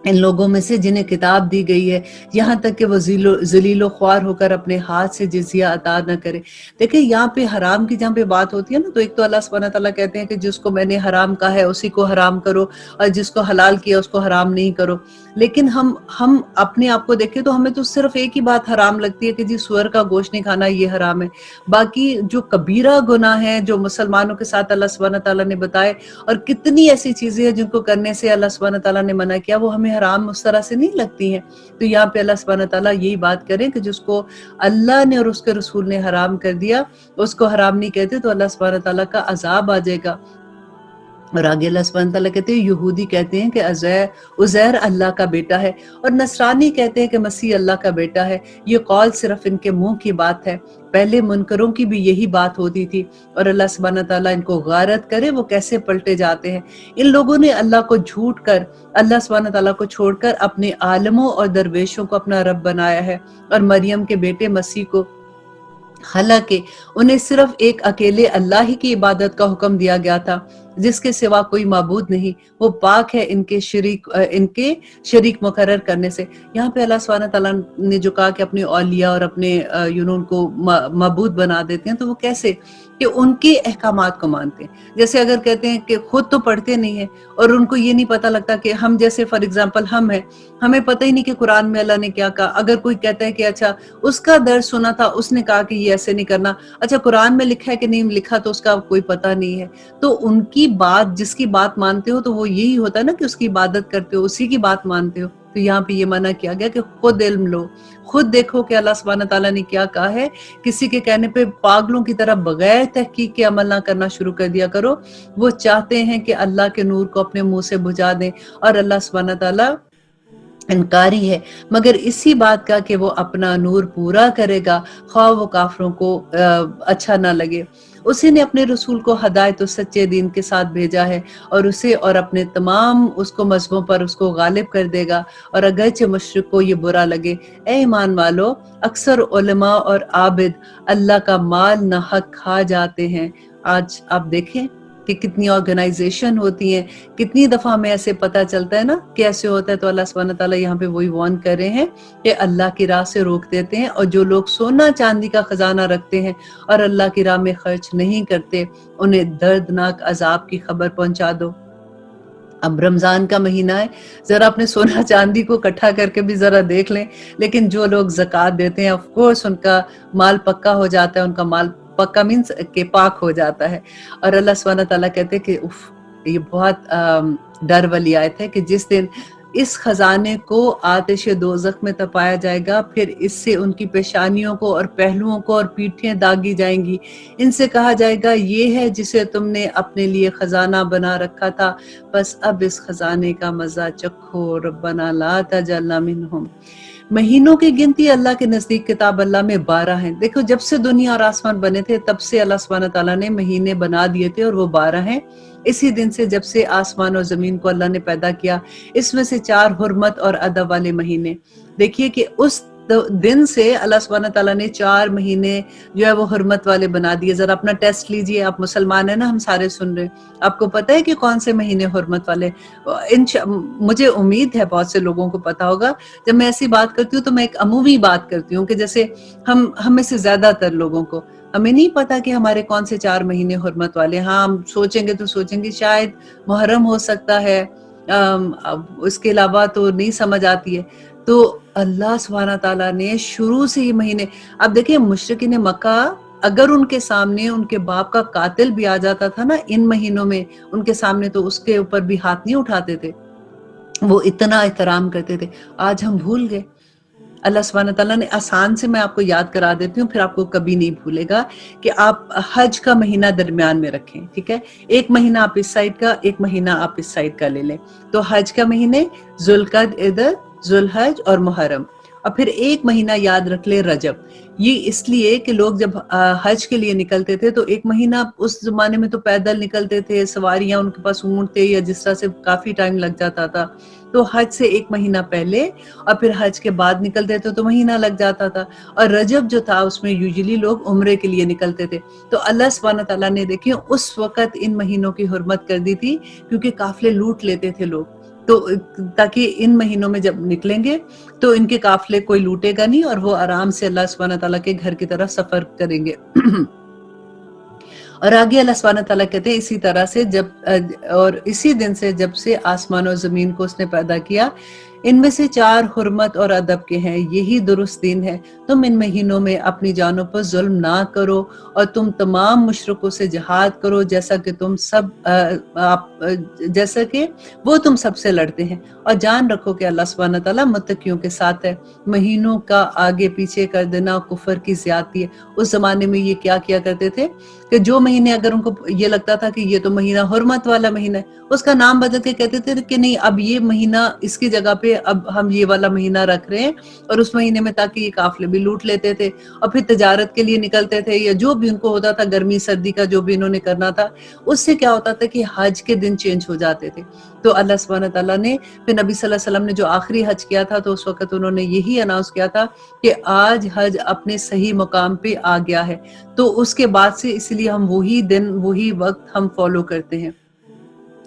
ان لوگوں میں سے جنہیں کتاب دی گئی ہے، یہاں تک کہ وہ ذلیل و خوار ہو کر اپنے ہاتھ سے جزیہ عطا نہ کرے. دیکھیں یہاں پہ حرام کی جہاں پہ بات ہوتی ہے نا، تو ایک تو اللہ سبحانہ تعالیٰ کہتے ہیں کہ جس کو میں نے حرام کہا ہے اسی کو حرام کرو، اور جس کو حلال کیا اس کو حرام نہیں کرو. لیکن ہم اپنے آپ کو دیکھیں تو ہمیں تو صرف ایک ہی بات حرام لگتی ہے کہ جی سور کا گوشت نہیں کھانا، یہ حرام ہے. باقی جو کبیرہ گناہ ہیں جو مسلمانوں کے ساتھ اللہ سبحانہ تعالیٰ نے بتائے، اور کتنی ایسی چیزیں ہیں جن کو کرنے سے اللہ سبحانہ تعالیٰ نے منع کیا، وہ ہمیں حرام اس طرح سے نہیں لگتی ہیں. تو یہاں پہ اللہ سبحانہ تعالیٰ یہی بات کریں کہ جس کو اللہ نے اور اس کے رسول نے حرام کر دیا اس کو حرام نہیں کہتے، تو اللہ سبحانہ تعالیٰ کا عذاب آ جائے گا. اور آگے اللہ سبحانہ تعالیٰ کہتے ہیں یہودی کہتے ہیں کہ عزیر اللہ کا بیٹا ہے، اور نصرانی کہتے ہیں کہ مسیح اللہ کا بیٹا ہے۔ یہ قول صرف ان کے منہ کی بات ہے، پہلے منکروں کی بھی یہی بات ہوتی تھی، اور اللہ سبحانہ تعالیٰ ان کو غارت کرے وہ کیسے پلٹے جاتے ہیں۔ ان لوگوں نے اللہ کو جھوٹ کر، اللہ سبحانہ تعالیٰ کو چھوڑ کر اپنے عالموں اور درویشوں کو اپنا رب بنایا ہے، اور مریم کے بیٹے مسیح کو، حالانکہ انہیں صرف ایک اکیلے اللہ ہی کی عبادت کا حکم دیا گیا تھا، جس کے سوا کوئی معبود نہیں، وہ پاک ہے ان کے شریک مقرر کرنے سے۔ یہاں پہ اللہ سبحانہ تعالیٰ نے جو کہا کہ اپنے اولیاء اور اپنے ان کو معبود بنا دیتے ہیں، تو وہ کیسے؟ کہ ان کے احکامات کو مانتے ہیں۔ جیسے اگر کہتے ہیں کہ خود تو پڑھتے نہیں ہیں اور ان کو یہ نہیں پتہ لگتا کہ ہم جیسے فار ایگزامپل ہم ہیں، ہمیں پتہ ہی نہیں کہ قرآن میں اللہ نے کیا کہا۔ اگر کوئی کہتا ہے کہ اچھا اس کا درس سنا تھا، اس نے کہا کہ یہ ایسے نہیں کرنا، اچھا قرآن میں لکھا ہے کہ نہیں لکھا تو اس کا کوئی پتہ نہیں ہے، تو ان کی بات، جس کی بات مانتے ہو تو وہ یہی ہوتا ہے نا کہ اس کی عبادت کرتے ہو، اسی کی بات مانتے ہو۔ تو یہاں پہ یہ منع کیا گیا کہ خود علم لو، خود دیکھو کہ اللہ سبحانہ تعالیٰ نے کیا کہا ہے۔ کسی کے کہنے پہ پاگلوں کی طرح بغیر تحقیق کے عمل نہ کرنا شروع کر دیا کرو۔ وہ چاہتے ہیں کہ اللہ کے نور کو اپنے منہ سے بجھا دیں، اور اللہ سبحانہ تعالیٰ انکاری ہے مگر اسی بات کا کہ وہ اپنا نور پورا کرے گا، خواہ وہ کافروں کو اچھا نہ لگے۔ اسی نے اپنے رسول کو ہدایت و سچے دین کے ساتھ بھیجا ہے، اور اسے اور اپنے تمام اس کو مذہبوں پر اس کو غالب کر دے گا، اور اگرچہ مشرک کو یہ برا لگے۔ اے ایمان والو، اکثر علماء اور عابد اللہ کا مال ناحق کھا جاتے ہیں۔ آج آپ دیکھیں کہ کتنی آرگنائزیشن ہوتی ہیں، کتنی دفعہ ہمیں ایسے پتہ چلتا ہے نا کیسے ہوتا ہے، تو اللہ سبحانہ تعالیٰ یہاں پہ وہی وارن کر رہے ہیں کہ اللہ کی راہ سے روک دیتے ہیں، اور جو لوگ سونا چاندی کا خزانہ رکھتے ہیں اور اللہ کی راہ میں خرچ نہیں کرتے، انہیں دردناک عذاب کی خبر پہنچا دو۔ اب رمضان کا مہینہ ہے، ذرا اپنے سونا چاندی کو اکٹھا کر کے بھی ذرا دیکھ لیں، لیکن جو لوگ زکوٰۃ دیتے ہیں آف کورس ان کا مال پکا ہو جاتا ہے، ان کا مال پکا مینس کہ پاک ہو جاتا ہے۔ اور اللہ سبحانہ تعالیٰ کہتے ہیں کہ یہ بہت ڈر والی آیت ہے کہ جس دن اس خزانے کو آتش دوزخ میں تپایا جائے گا، پھر اس سے ان کی پیشانیوں کو اور پہلوؤں کو اور پیٹھیں داغی جائیں گی۔ ان سے کہا جائے گا یہ ہے جسے تم نے اپنے لیے خزانہ بنا رکھا تھا، بس اب اس خزانے کا مزہ چکھو، ربنا لا تجعلنا منہم۔ مہینوں کی گنتی اللہ کے نزدیک کتاب اللہ میں 12 ہیں۔ دیکھو جب سے دنیا اور آسمان بنے تھے تب سے اللہ سبحانہ تعالیٰ نے مہینے بنا دیے تھے، اور وہ 12 ہیں۔ اسی دن سے جب سے آسمان اور زمین کو اللہ نے پیدا کیا، اس میں سے 4 حرمت اور ادب والے مہینے۔ دیکھیے کہ اس دن سے اللہ سبحانہ تعالیٰ نے 4 مہینے جو ہے وہ حرمت والے بنا دیے۔ ذرا اپنا ٹیسٹ لیجئے، آپ مسلمان ہیں نا، ہم سارے سن رہے ہیں، آپ کو پتہ ہے کہ کون سے مہینے حرمت والے؟ مجھے امید ہے بہت سے لوگوں کو پتا ہوگا۔ جب میں ایسی بات کرتی ہوں تو میں ایک عمومی بات کرتی ہوں کہ جیسے ہم میں سے زیادہ تر لوگوں کو ہمیں نہیں پتا کہ ہمارے کون سے 4 مہینے حرمت والے۔ ہاں ہم سوچیں گے تو سوچیں گے شاید محرم ہو سکتا ہے، اس کے علاوہ تو نہیں سمجھ آتی ہے۔ تو اللہ سبحانہ تعالیٰ نے شروع سے یہ مہینے، اب دیکھیں مشرکین مکہ اگر ان کے سامنے ان کے باپ کا قاتل بھی آ جاتا تھا نا ان مہینوں میں ان کے سامنے، تو اس کے اوپر بھی ہاتھ نہیں اٹھاتے تھے، وہ اتنا احترام کرتے تھے۔ آج ہم بھول گئے۔ اللہ سبحانہ تعالیٰ نے آسان سے، میں آپ کو یاد کرا دیتی ہوں پھر آپ کو کبھی نہیں بھولے گا، کہ آپ حج کا مہینہ درمیان میں رکھیں، ٹھیک ہے؟ ایک مہینہ آپ اس سائڈ کا، ایک مہینہ آپ اس سائڈ کا لے لیں۔ تو حج کا مہینے ذوالقعدہ ادھر، ذوالحج اور محرم، اور پھر ایک مہینہ یاد رکھ لے رجب۔ یہ اس لیے کہ لوگ جب حج کے لیے نکلتے تھے تو ایک مہینہ، اس زمانے میں تو پیدل نکلتے تھے، سواریاں ان کے پاس اونٹ تھے یا جس طرح سے کافی ٹائم لگ جاتا تھا، تو حج سے ایک مہینہ پہلے اور پھر حج کے بعد نکلتے تھے تو مہینہ لگ جاتا تھا۔ اور رجب جو تھا اس میں یوزلی لوگ عمرے کے لیے نکلتے تھے۔ تو اللہ سبحانہ تعالیٰ نے دیکھیں اس وقت ان مہینوں کی حرمت کر دی تھی، کیونکہ قافلے لوٹ لیتے تھے لوگ، تو تاکہ ان مہینوں میں جب نکلیں گے تو ان کے قافلے کوئی لوٹے گا نہیں، اور وہ آرام سے اللہ سبحانہ تعالیٰ کے گھر کی طرف سفر کریں گے۔ اور آگے اللہ سبحانہ تعالیٰ کہتے ہیں اسی طرح سے اور اسی دن سے جب سے آسمان اور زمین کو اس نے پیدا کیا، ان میں سے 4 حرمت اور ادب کے ہیں، یہی درست دین ہے۔ تم ان مہینوں میں اپنی جانوں پر ظلم نہ کرو اور تم تمام مشرکوں سے جہاد کرو جیسا کہ وہ تم سب سے لڑتے ہیں، اور جان رکھو کہ اللہ سبحانہ تعالیٰ متقیوں کے ساتھ ہے۔ مہینوں کا آگے پیچھے کر دینا کفر کی زیادتی ہے۔ اس زمانے میں یہ کیا کرتے تھے کہ جو مہینے اگر ان کو یہ لگتا تھا کہ یہ تو مہینہ حرمت والا مہینہ ہے، اس کا نام بدل کے کہتے تھے کہ نہیں، اب یہ مہینہ اس کی جگہ پہ اب ہم یہ والا مہینہ رکھ رہے ہیں، اور اس مہینے میں تاکہ یہ قافلے بھی لوٹ لیتے تھے اور پھر تجارت کے لیے نکلتے تھے، یا جو بھی ان کو ہوتا تھا گرمی سردی کا جو بھی انہوں نے کرنا تھا، اس سے کیا ہوتا تھا کہ حج کے دن چینج ہو جاتے تھے۔ تو اللہ سبحانہ تعالیٰ نے پھر نبی صلی اللہ علیہ وسلم نے جو آخری حج کیا تھا تو اس وقت انہوں نے یہی اناؤنس کیا تھا کہ آج حج اپنے صحیح مقام پہ آ گیا ہے۔ تو اس کے بعد سے اس لیے ہم وہی دن وہی وقت ہم فالو کرتے ہیں۔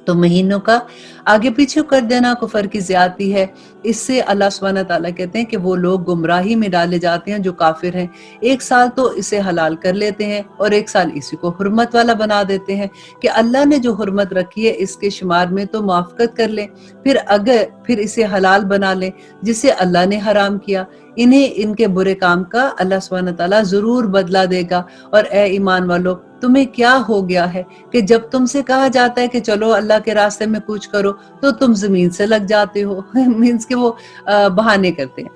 تو مہینوں کا آگے پیچھے کر دینا کفر کی زیادتی ہے۔ اس سے اللہ سبحانہ تعالیٰ کہتے ہیں کہ وہ لوگ گمراہی میں ڈالے جاتے ہیں جو کافر ہیں۔ ایک سال تو اسے حلال کر لیتے ہیں اور ایک سال اسی کو حرمت والا بنا دیتے ہیں کہ اللہ نے جو حرمت رکھی ہے اس کے شمار میں تو موافقت کر لیں، پھر اسے حلال بنا لیں جسے اللہ نے حرام کیا۔ انہیں ان کے برے کام کا اللہ سبحانہ تعالیٰ ضرور بدلہ دے گا۔ اور اے ایمان والو، تمہیں کیا ہو گیا ہے کہ جب تم سے کہا جاتا ہے کہ چلو اللہ کے راستے میں کچھ کرو تو تم زمین سے لگ جاتے ہو؟ مینس کہ وہ بہانے کرتے ہیں۔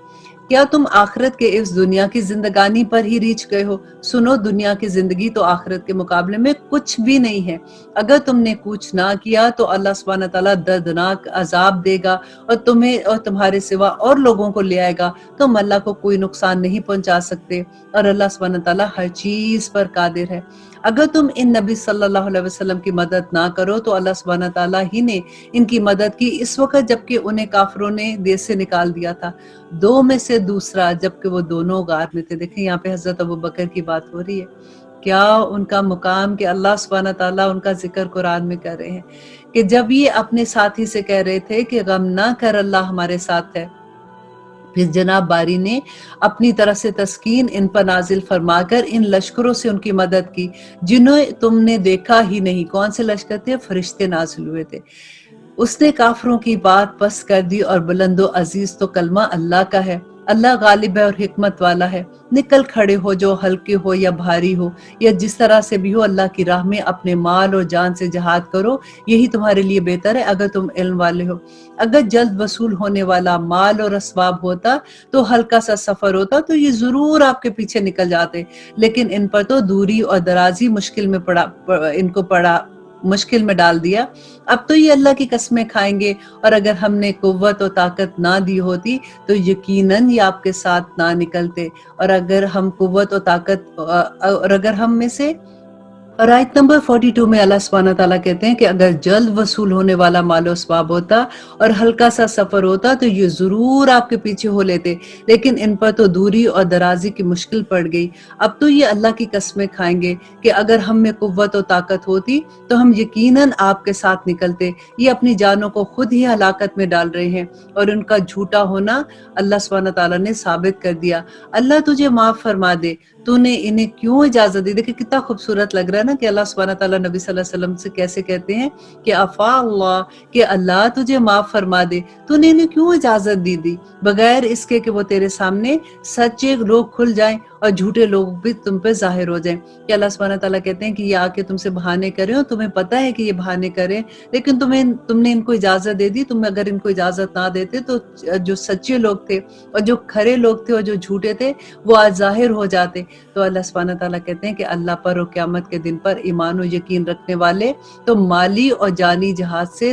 کیا تم آخرت کے اس دنیا کی زندگانی پر ہی ریچھ گئے ہو؟ سنو، دنیا کی زندگی تو آخرت کے مقابلے میں کچھ بھی نہیں ہے۔ اگر تم نے کچھ نہ کیا تو اللہ سبحانہ تعالیٰ دردناک عذاب دے گا اور تمہیں اور تمہارے سوا اور لوگوں کو لے آئے گا۔ تم اللہ کو کوئی نقصان نہیں پہنچا سکتے، اور اللہ سبحانہ تعالیٰ ہر چیز پر قادر ہے۔ اگر تم ان نبی صلی اللہ علیہ وسلم کی مدد نہ کرو تو اللہ سبحانہ تعالیٰ ہی نے ان کی مدد کی اس وقت جبکہ انہیں کافروں نے دیس سے نکال دیا تھا، 2 میں سے دوسرا، جبکہ وہ دونوں غار میں تھے۔ دیکھیں یہاں پہ حضرت ابوبکر کی بات ہو رہی ہے، کیا ان کا مقام کہ اللہ سبحانہ تعالیٰ ان کا ذکر قرآن میں کر رہے ہیں کہ جب یہ اپنے ساتھی سے کہہ رہے تھے کہ غم نہ کر، اللہ ہمارے ساتھ ہے، پھر جناب باری نے اپنی طرف سے تسکین ان پر نازل فرما کر ان لشکروں سے ان کی مدد کی جنہیں تم نے دیکھا ہی نہیں۔ کون سے لشکر تھے؟ فرشتے نازل ہوئے تھے۔ اس نے کافروں کی بات پست کر دی، اور بلند و عزیز تو کلمہ اللہ کا ہے۔ اللہ غالب ہے اور حکمت والا ہے۔ نکل کھڑے ہو، جو ہلکے ہو یا بھاری ہو یا جس طرح سے بھی ہو، اللہ کی راہ میں اپنے مال اور جان سے جہاد کرو، یہی تمہارے لیے بہتر ہے اگر تم علم والے ہو۔ اگر جلد وصول ہونے والا مال اور اسباب ہوتا تو ہلکا سا سفر ہوتا تو یہ ضرور آپ کے پیچھے نکل جاتے، لیکن ان پر تو دوری اور درازی مشکل میں ڈال دیا۔ اب تو یہ اللہ کی قسمیں کھائیں گے، اور اگر ہم نے قوت و طاقت نہ دی ہوتی تو یقیناً یہ آپ کے ساتھ نہ نکلتے، اور اگر ہم میں سے، اور آیت نمبر 42 میں اللہ سبحانہ تعالیٰ کہتے ہیں کہ اگر جلد وصول ہونے والا مال و اسباب ہوتا اور ہلکا سا سفر ہوتا تو یہ ضرور آپ کے پیچھے ہو لیتے، لیکن ان پر تو دوری اور درازی کی مشکل پڑ گئی۔ اب تو یہ اللہ کی قسمیں کھائیں گے کہ اگر ہم میں قوت و طاقت ہوتی تو ہم یقیناً آپ کے ساتھ نکلتے۔ یہ اپنی جانوں کو خود ہی ہلاکت میں ڈال رہے ہیں، اور ان کا جھوٹا ہونا اللہ سبحانہ تعالیٰ نے ثابت کر دیا۔ اللہ تجھے معاف فرما دے، تو نے انہیں کیوں اجازت دی؟ دیکھیں کتنا خوبصورت لگ رہا ہے نا کہ اللہ سبحانہ تعالیٰ نبی صلی اللہ علیہ وسلم سے کیسے کہتے ہیں کہ عفا اللہ، کہ اللہ تجھے معاف فرما دے، تو نے انہیں کیوں اجازت دی بغیر اس کے کہ وہ تیرے سامنے سچے لوگ کھل جائیں اور جھوٹے لوگ بھی تم پہ ظاہر ہو جائیں۔ کہ اللہ سبحانہ تعالیٰ کہتے ہیں کہ یہ آ کے تم سے بہانے کریں، اور تمہیں پتہ ہے کہ یہ بہانے کریں، لیکن تم نے ان کو اجازت دے دی۔ تم اگر ان کو اجازت نہ دیتے تو جو سچے لوگ تھے اور جو کھرے لوگ تھے اور جو جھوٹے تھے وہ آج ظاہر ہو جاتے۔ تو اللہ سبحانہ تعالیٰ کہتے ہیں کہ اللہ پر اور قیامت کے دن پر ایمان و یقین رکھنے والے تو مالی اور جانی جہاد سے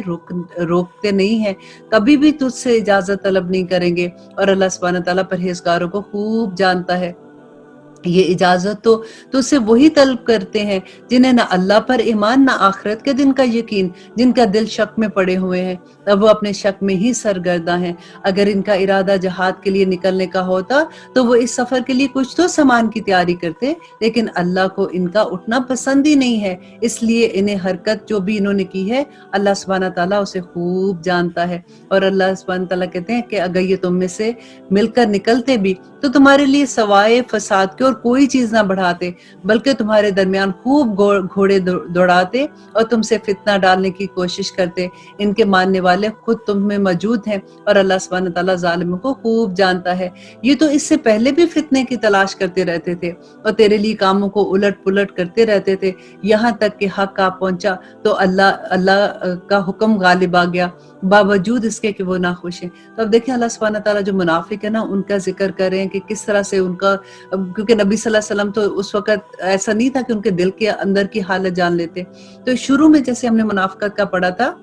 روکتے نہیں ہیں، کبھی بھی تجھ سے اجازت طلب نہیں کریں گے، اور اللہ سبحانہ تعالیٰ پرہیزگاروں کو خوب جانتا ہے۔ یہ اجازت تو تجھ سے وہی طلب کرتے ہیں جنہیں نہ اللہ پر ایمان نہ آخرت کے دن کا یقین، جن کا دل شک میں پڑے ہوئے ہیں، اب وہ اپنے شک میں ہی سرگرداں ہیں۔ اگر ان کا ارادہ جہاد کے لیے نکلنے کا ہوتا تو وہ اس سفر کے لیے کچھ تو سامان کی تیاری کرتے، لیکن اللہ کو ان کا اٹھنا پسند ہی نہیں ہے، اس لیے انہیں حرکت جو بھی انہوں نے کی ہے اللہ سبحانہ تعالیٰ اسے خوب جانتا ہے۔ اور اللہ سبحانہ تعالیٰ کہتے ہیں کہ اگر یہ تم میں سے مل کر نکلتے بھی تو تمہارے لیے سوائے فساد کے اور کوئی چیز نہ بڑھاتے بلکہ تمہارے درمیان خوب گھوڑے دوڑاتے اور تم سے فتنہ ڈالنے کی کوشش کرتے. ان کے ماننے والے خود تم میں موجود ہیں اور اللہ سبحانہ تعالیٰ ظالموں کو خوب جانتا ہے. یہ تو اس سے پہلے بھی فتنے کی تلاش کرتے رہتے تھے اور تیرے لیے کاموں کو الٹ پلٹ کرتے رہتے تھے یہاں تک کہ حق آ پہنچا تو اللہ کا حکم غالب آ گیا باوجود اس کے کہ وہ ناخوش ہیں. تو اب دیکھیں اللہ سبحانہ تعالیٰ جو منافق ہے نا ان کا ذکر کر رہے ہیں کہ کس طرح سے ان کا, کیونکہ نبی صلی اللہ علیہ وسلم تو اس وقت ایسا نہیں تھا کہ ان کے دل کے اندر کی حالت جان لیتے. تو شروع میں جیسے ہم نے منافقت کا پڑھا تھا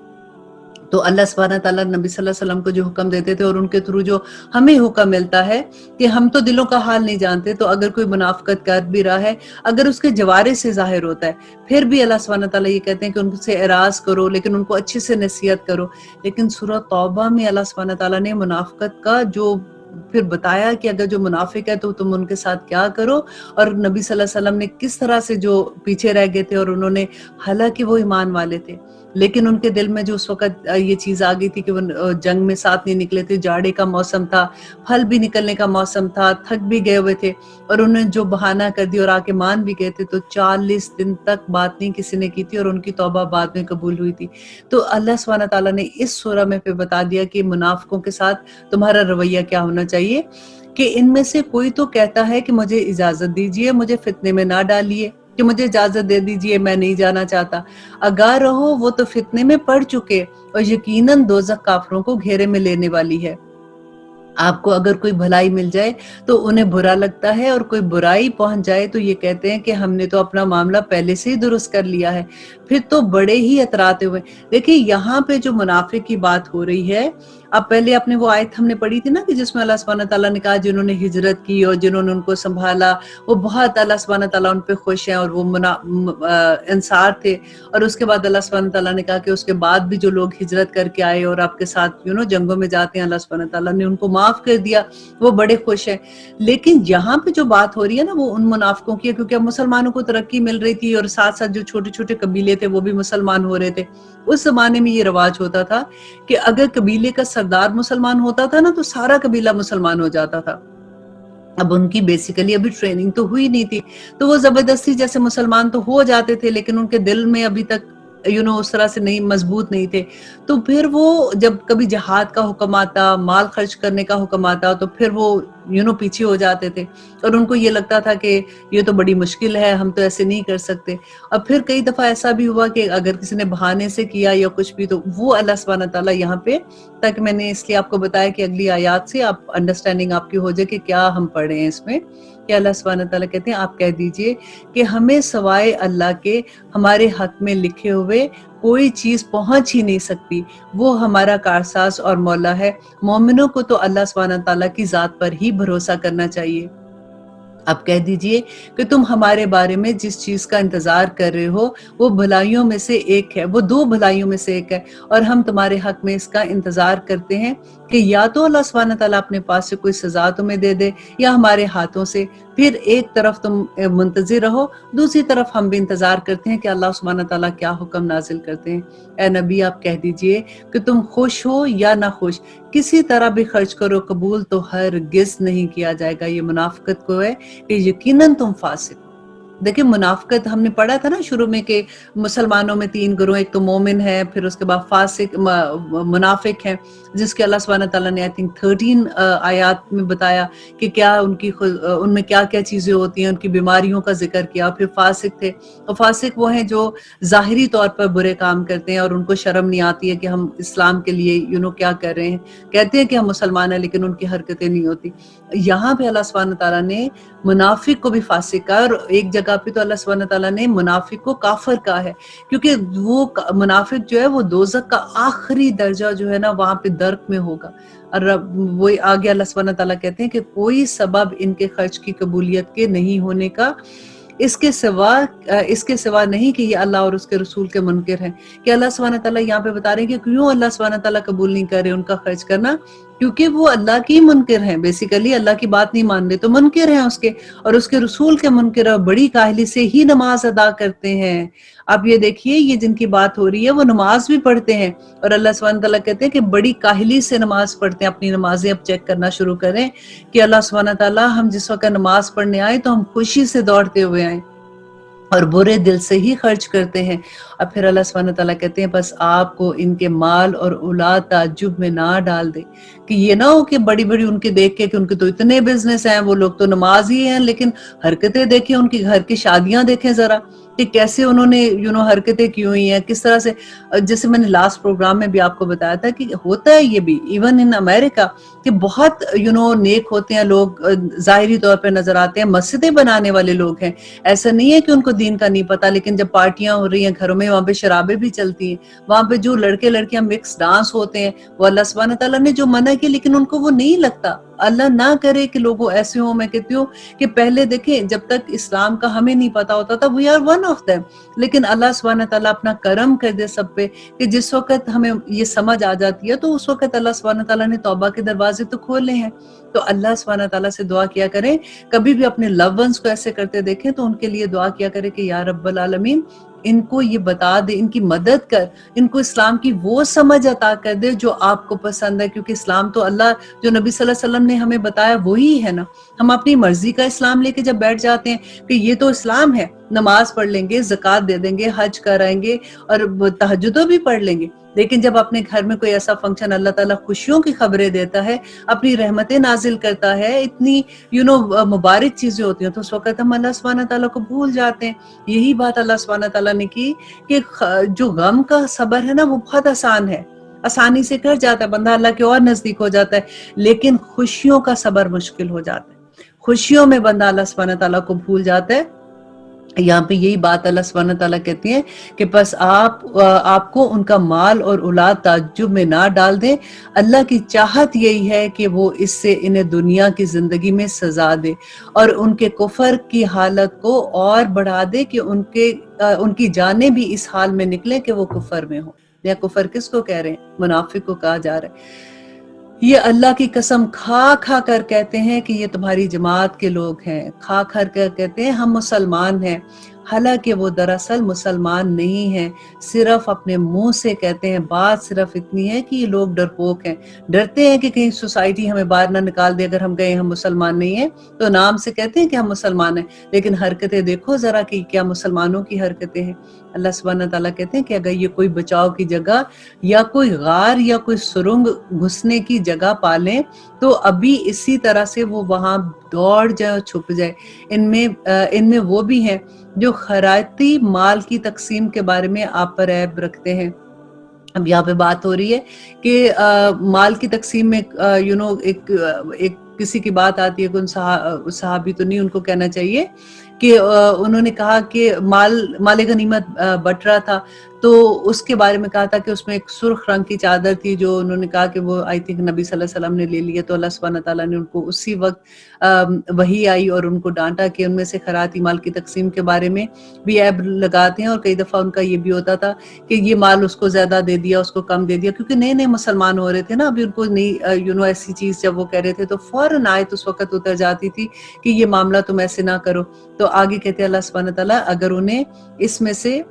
تو اللہ سبحانہ تعالیٰ نبی صلی اللہ علیہ وسلم کو جو حکم دیتے تھے اور ان کے تھرو جو ہمیں حکم ملتا ہے کہ ہم تو دلوں کا حال نہیں جانتے, تو اگر کوئی منافقت کر بھی رہا ہے اگر اس کے جوارے سے ظاہر ہوتا ہے پھر بھی اللہ سبحانہ تعالیٰ یہ کہتے ہیں کہ ان سے اعراض کرو لیکن ان کو اچھے سے نصیحت کرو. لیکن سورہ توبہ میں اللہ سبحانہ تعالیٰ نے منافقت کا جو پھر بتایا کہ اگر جو منافق ہے تو تم ان کے ساتھ کیا کرو, اور نبی صلی اللہ علیہ وسلم نے کس طرح سے جو پیچھے رہ گئے تھے اور انہوں نے, حالانکہ وہ ایمان والے تھے لیکن ان کے دل میں جو اس وقت یہ چیز آ گئی تھی کہ وہ جنگ میں ساتھ نہیں نکلے تھے, جاڑے کا موسم تھا, پھل بھی نکلنے کا موسم تھا, تھک بھی گئے ہوئے تھے اور انہوں نے جو بہانہ کر دی اور آ کے مان بھی گئے تھے, تو 40 دن تک بات نہیں کسی نے کی تھی اور ان کی توبہ بعد میں قبول ہوئی تھی. تو اللہ سبحانہ تعالیٰ نے اس سورہ میں پھر بتا دیا کہ منافقوں کے ساتھ تمہارا رویہ کیا ہونا چاہیے, کہ ان میں سے کوئی تو کہتا ہے کہ مجھے اجازت دیجئے, مجھے فتنے میں نہ ڈالیے, کہ مجھے اجازت دے دیجئے, میں نہیں جانا چاہتا. آگاہ رہو وہ تو فتنے میں پڑ چکے اور یقیناً دوزخ کافروں کو گھیرے میں لینے والی ہے. آپ کو اگر کوئی بھلائی مل جائے تو انہیں برا لگتا ہے اور کوئی برائی پہنچ جائے تو یہ کہتے ہیں کہ ہم نے تو اپنا معاملہ پہلے سے ہی درست کر لیا ہے, پھر تو بڑے ہی اتراتے ہوئے. دیکھیں یہاں پہ جو منافق کی بات ہو رہی ہے, اب پہلے اپنے وہ آیت ہم نے پڑھی تھی نا کہ جس میں اللہ سبحانہ تعالیٰ نے کہا جنہوں نے ہجرت کی اور جنہوں نے ان کو سنبھالا وہ بہت اللہ سبحانہ تعالیٰ ان پہ خوش ہیں اور وہ انصار تھے. اور اس کے بعد اللہ سبحانہ تعالیٰ نے کہا کہ اس کے بعد بھی جو لوگ ہجرت کر کے آئے اور آپ کے ساتھ جنگوں میں جاتے ہیں اللہ سبحانہ تعالیٰ نے ان کو معاف کر دیا, وہ بڑے خوش ہیں. لیکن یہاں پہ جو بات ہو رہی ہے نا وہ ان منافقوں کی ہے, کیونکہ اب مسلمانوں کو ترقی مل رہی تھی اور ساتھ ساتھ جو چھوٹے چھوٹے قبیلے تھے وہ بھی مسلمان ہو رہے تھے. اس زمانے میں یہ رواج ہوتا تھا کہ اگر قبیلے کا سردار مسلمان ہوتا تھا نا تو سارا قبیلہ مسلمان ہو جاتا تھا. اب ان کی بیسیکلی ابھی ٹریننگ تو ہوئی نہیں تھی تو وہ زبردستی جیسے مسلمان تو ہو جاتے تھے لیکن ان کے دل میں ابھی تک اس طرح سے نہیں مضبوط نہیں تھے. تو پھر وہ جب کبھی جہاد کا حکم آتا, مال خرچ کرنے کا حکم آتا تو پھر وہ پیچھے ہو جاتے تھے اور ان کو یہ لگتا تھا کہ یہ تو بڑی مشکل ہے, ہم تو ایسے نہیں کر سکتے. اور پھر کئی دفعہ ایسا بھی ہوا کہ اگر کسی نے بہانے سے کیا یا کچھ بھی تو وہ اللہ سبحانہ تعالیٰ یہاں پہ تک میں نے اس لیے آپ کو بتایا کہ اگلی آیات سے آپ انڈرسٹینڈنگ آپ کی ہو جائے کہ کیا ہم پڑھے ہیں اس میں, کہ اللہ سبحانہ تعالیٰ کہتے ہیں آپ کہہ دیجئے کہ ہمیں سوائے اللہ کے ہمارے حق میں لکھے ہوئے کوئی چیز پہنچ ہی نہیں سکتی, وہ ہمارا کارساز اور مولا ہے. مومنوں کو تو اللہ سبحانہ تعالیٰ کی ذات پر ہی بھروسہ کرنا چاہیے. اب کہہ دیجئے کہ تم ہمارے بارے میں جس چیز کا انتظار کر رہے ہو وہ بھلائیوں میں سے ایک ہے, وہ 2 بھلائیوں میں سے ایک ہے, اور ہم تمہارے حق میں اس کا انتظار کرتے ہیں کہ یا تو اللہ سبحانہ تعالیٰ اپنے پاس سے کوئی سزا تمہیں دے دے یا ہمارے ہاتھوں سے. پھر ایک طرف تم منتظر رہو, دوسری طرف ہم بھی انتظار کرتے ہیں کہ اللہ سبحانہ تعالیٰ کیا حکم نازل کرتے ہیں. اے نبی آپ کہہ دیجئے کہ تم خوش ہو یا نہ خوش, کسی طرح بھی خرچ کرو قبول تو ہرگز نہیں کیا جائے گا. یہ منافقت کو ہے کہ یقیناً تم فاسق. دیکھیں منافقت ہم نے پڑھا تھا نا شروع میں کہ مسلمانوں میں 3 گروہ, ایک تو مومن ہے, پھر اس کے بعد فاسق منافق ہیں جس کے اللہ سبحانہ تعالیٰ نے 13 آیات میں بتایا کہ کیا ان میں کیا کیا چیزیں ہوتی ہیں, ان کی بیماریوں کا ذکر کیا. پھر فاسق تھے, اور فاسق وہ ہیں جو ظاہری طور پر برے کام کرتے ہیں اور ان کو شرم نہیں آتی ہے کہ ہم اسلام کے لیے کیا کر رہے ہیں, کہتے ہیں کہ ہم مسلمان ہیں لیکن ان کی حرکتیں نہیں ہوتی. یہاں پہ اللہ سبحانہ تعالیٰ نے منافق کو بھی فاسق کہا, اور ایک جگہ پہ تو اللہ سبحانہ تعالیٰ نے منافق کو کافر کہا ہے, کیونکہ وہ منافق جو ہے وہ دوزخ کا آخری درجہ جو ہے نا وہاں پہ درک میں ہوگا. اور وہ آگے اللہ سبحانہ تعالیٰ کہتے ہیں کہ کوئی سبب ان کے خرچ کی قبولیت کے نہیں ہونے کا اس کے سوا نہیں کہ یہ اللہ اور اس کے رسول کے منکر ہیں. کہ اللہ سبحانہ تعالیٰ یہاں پہ بتا رہے ہیں کہ کیوں اللہ سبحانہ تعالیٰ قبول نہیں کر رہے ان کا خرچ کرنا, کیونکہ وہ اللہ کی منکر ہیں، بیسیکلی اللہ کی بات نہیں مان رہے تو منکر ہیں اس کے، اور اس کے رسول کے منکر، اور بڑی کاہلی سے ہی نماز ادا کرتے ہیں۔ اب یہ دیکھیے، یہ جن کی بات ہو رہی ہے وہ نماز بھی پڑھتے ہیں، اور اللہ سبحانہ تعالیٰ کہتے ہیں کہ بڑی کاہلی سے نماز پڑھتے ہیں۔ اپنی نمازیں اب چیک کرنا شروع کریں کہ اللہ سبحانہ تعالیٰ ہم جس وقت نماز پڑھنے آئے تو ہم خوشی سے دوڑتے ہوئے آئیں، اور برے دل سے ہی خرچ کرتے ہیں۔ اور پھر اللہ سبحانہ تعالیٰ کہتے ہیں بس آپ کو ان کے مال اور اولاد تعجب میں نہ ڈال دے، کہ یہ نہ ہو کہ بڑی بڑی ان کے دیکھ کے کہ ان کے تو اتنے بزنس ہیں، وہ لوگ تو نماز ہی ہیں، لیکن حرکتیں دیکھیں ان کی، گھر کی شادیاں دیکھیں ذرا کہ کیسے انہوں نے حرکتیں کی ہوئی ہیں، کس طرح سے۔ جیسے میں نے لاسٹ پروگرام میں بھی آپ کو بتایا تھا کہ ہوتا ہے یہ بھی ایون ان امریکہ کہ بہت نیک ہوتے ہیں لوگ، ظاہری طور پہ نظر آتے ہیں، مسجدیں بنانے والے لوگ ہیں، ایسا نہیں ہے کہ ان کو دین کا نہیں پتا، لیکن جب پارٹیاں ہو رہی ہیں گھروں میں، وہاں پہ شرابیں بھی چلتی ہیں، وہاں پہ جو لڑکے لڑکیاں مکس ڈانس ہوتے ہیں، وہ اللہ سبحانہ تعالیٰ نے جو منع کی لیکن ان کو وہ نہیں لگتا۔ اللہ نہ کرے کہ لوگوں ایسے ہوں، میں کہتی ہوں کہ پہلے دیکھیں جب تک اسلام کا ہمیں نہیں پتا ہوتا تھا، we are one of them، لیکن اللہ سبحانہ تعالیٰ اپنا کرم کر دے سب پہ کہ جس وقت ہمیں یہ سمجھ آ جاتی ہے تو اس وقت اللہ سبحانہ تعالیٰ نے توبہ کے دروازے تو کھولے ہیں۔ تو اللہ سبحانہ تعالیٰ سے دعا کیا کریں، کبھی بھی اپنے لو ونس کو ایسے کرتے دیکھیں تو ان کے لیے دعا کیا کریں کہ یا رب العالمین ان کو یہ بتا دے، ان کی مدد کر، ان کو اسلام کی وہ سمجھ عطا کر دے جو آپ کو پسند ہے، کیونکہ اسلام تو اللہ جو نبی صلی اللہ علیہ وسلم نے ہمیں بتایا وہی ہے نا۔ ہم اپنی مرضی کا اسلام لے کے جب بیٹھ جاتے ہیں کہ یہ تو اسلام ہے، نماز پڑھ لیں گے، زکوٰۃ دے دیں گے، حج کرائیں گے اور تہجد بھی پڑھ لیں گے، لیکن جب اپنے گھر میں کوئی ایسا فنکشن، اللہ تعالیٰ خوشیوں کی خبریں دیتا ہے، اپنی رحمتیں نازل کرتا ہے، اتنی مبارک چیزیں ہوتی ہیں، تو اس وقت ہم اللہ سبحانہ تعالیٰ کو بھول جاتے ہیں۔ یہی بات اللہ سبحانہ تعالیٰ نے کی کہ جو غم کا صبر ہے نا وہ بہت آسان ہے، آسانی سے کر جاتا ہے بندہ، اللہ کے اور نزدیک ہو جاتا ہے، لیکن خوشیوں کا صبر مشکل ہو جاتا ہے۔ خوشیوں میں بندہ اللہ سبحانہ تعالیٰ کو بھول جاتا ہے۔ یہاں پہ یہی بات اللہ سبحانہ تعالیٰ کہتی ہیں کہ بس آپ کو ان کا مال اور اولاد تعجب میں نہ ڈال دیں، اللہ کی چاہت یہی ہے کہ وہ اس سے انہیں دنیا کی زندگی میں سزا دے اور ان کے کفر کی حالت کو اور بڑھا دے کہ ان کی جانیں بھی اس حال میں نکلیں کہ وہ کفر میں ہوں۔ یا کفر کس کو کہہ رہے ہیں؟ منافق کو کہا جا رہا ہے۔ یہ اللہ کی قسم کھا کھا کر کہتے ہیں کہ یہ تمہاری جماعت کے لوگ ہیں، کھا کر کہتے ہیں ہم مسلمان ہیں، حالانکہ وہ دراصل مسلمان نہیں ہیں، صرف اپنے منہ سے کہتے ہیں۔ بات صرف اتنی ہے کہ یہ لوگ ڈرپوک ہیں، ڈرتے ہیں کہ کہیں سوسائٹی ہمیں باہر نہ نکال دے، اگر ہم گئے ہم مسلمان نہیں ہیں تو نام سے کہتے ہیں کہ ہم مسلمان ہیں، لیکن حرکتیں دیکھو ذرا کہ کیا مسلمانوں کی حرکتیں ہیں۔ اللہ سبحانہ تعالیٰ کہتے ہیں کہ اگر یہ کوئی بچاؤ کی جگہ یا کوئی غار یا کوئی سرنگ گھسنے کی جگہ پالیں تو ابھی اسی طرح سے وہ وہاں دوڑ جائے، چھپ جائے۔ ان میں وہ بھی ہیں جو خیراتی مال کی تقسیم کے بارے میں آپ پر عیب رکھتے ہیں۔ اب یہاں پہ بات ہو رہی ہے کہ مال کی تقسیم میں ایک کسی کی بات آتی ہے کہ صحابی تو نہیں، ان کو کہنا چاہیے کہ انہوں نے کہا کہ مال غنیمت بٹ رہا تھا تو اس کے بارے میں کہا تھا کہ اس میں ایک سرخ رنگ کی چادر تھی جو انہوں نے کہا کہ وہ آئی تھنک نبی صلی اللہ علیہ وسلم نے لے لیا، تو اللہ سبحانہ تعالیٰ نے ان کو اسی وقت وحی آئی اور ان کو ڈانٹا کہ ان میں سے خیراتی مال کی تقسیم کے بارے میں بھی عیب لگاتے ہیں، اور کئی دفعہ ان کا یہ بھی ہوتا تھا کہ یہ مال اس کو زیادہ دے دیا، اس کو کم دے دیا، کیونکہ نئے نئے مسلمان ہو رہے تھے نا، ابھی ان کو نہیں ایسی چیز جب وہ کہہ رہے تھے تو فوراً آیت اس وقت اتر جاتی تھی کہ یہ معاملہ تم ایسے نہ کرو۔ تو آگے کہتے ہیں اللہ سبحانہ تعالیٰ اگر انہیں اس میں سے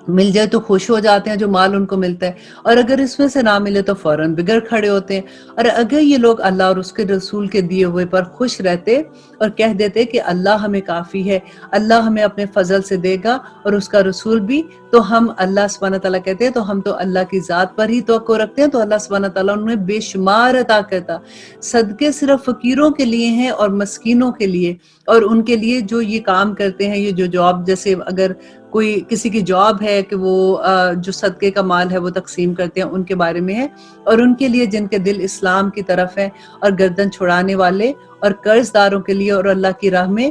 مل جائے تو خوش ہو جاتے ہیں جو مال ان کو ملتا ہے، اور اگر اس میں سے نہ ملے تو فوراً بگڑ کھڑے ہوتے ہیں۔ اور اگر یہ لوگ اللہ اور اس کے رسول کے دیے ہوئے پر خوش رہتے اور کہہ دیتے کہ اللہ ہمیں کافی ہے، اللہ ہمیں اپنے فضل سے دے گا اور اس کا رسول بھی، تو ہم اللہ سبحانہ تعالیٰ کہتے ہیں تو ہم تو اللہ کی ذات پر ہی توقع رکھتے ہیں، تو اللہ سبحانہ تعالیٰ انہیں بے شمار عطا کرتا۔ صدقے صرف فقیروں کے لیے ہیں اور مسکینوں کے لیے، اور ان کے لیے جو یہ کام کرتے ہیں، یہ جو جاب، جیسے اگر کوئی کسی کی جاب ہے کہ وہ جو صدقے کا مال ہے وہ تقسیم کرتے ہیں، ان کے بارے میں ہے، اور ان کے لیے جن کے دل اسلام کی طرف ہے، اور گردن چھڑانے والے اور قرض داروں کے لیے، اور اللہ کی راہ میں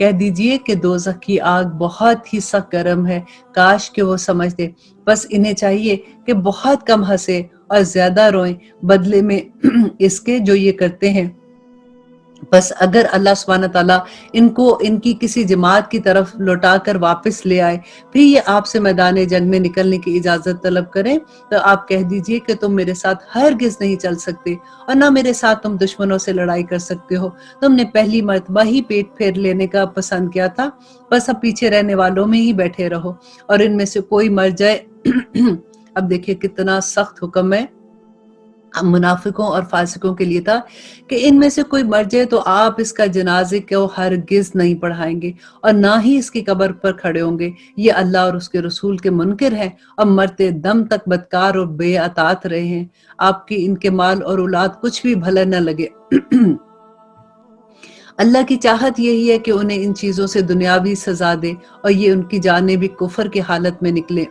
کہہ دیجئے کہ دوزخ کی آگ بہت ہی سخت گرم ہے، کاش کہ وہ سمجھتے۔ بس انہیں چاہیے کہ بہت کم ہنسے اور زیادہ روئیں بدلے میں اس کے جو یہ کرتے ہیں۔ بس اگر اللہ سبحانہ تعالیٰ ان کو ان کی کسی جماعت کی طرف لوٹا کر واپس لے آئے، پھر یہ آپ سے میدان جنگ میں نکلنے کی اجازت طلب کریں، تو آپ کہہ دیجئے کہ تم میرے ساتھ ہرگز نہیں چل سکتے اور نہ میرے ساتھ تم دشمنوں سے لڑائی کر سکتے ہو۔ تم نے پہلی مرتبہ ہی پیٹ پھیر لینے کا پسند کیا تھا، بس اب پیچھے رہنے والوں میں ہی بیٹھے رہو اور ان میں سے کوئی مر جائے۔ اب دیکھیے کتنا سخت حکم ہے منافقوں اور فاسقوں کے لیے تھا کہ ان میں سے کوئی مر جائے تو آپ اس کا جنازے کو ہرگز نہیں پڑھائیں گے اور نہ ہی اس کی قبر پر کھڑے ہوں گے۔ یہ اللہ اور اس کے رسول کے منکر ہیں اور مرتے دم تک بدکار اور بے اطاعت رہے ہیں۔ آپ کی ان کے مال اور اولاد کچھ بھی بھلا نہ لگے۔ اللہ کی چاہت یہی ہے کہ انہیں ان چیزوں سے دنیاوی سزا دے اور یہ ان کی جانیں بھی کفر کی حالت میں نکلے۔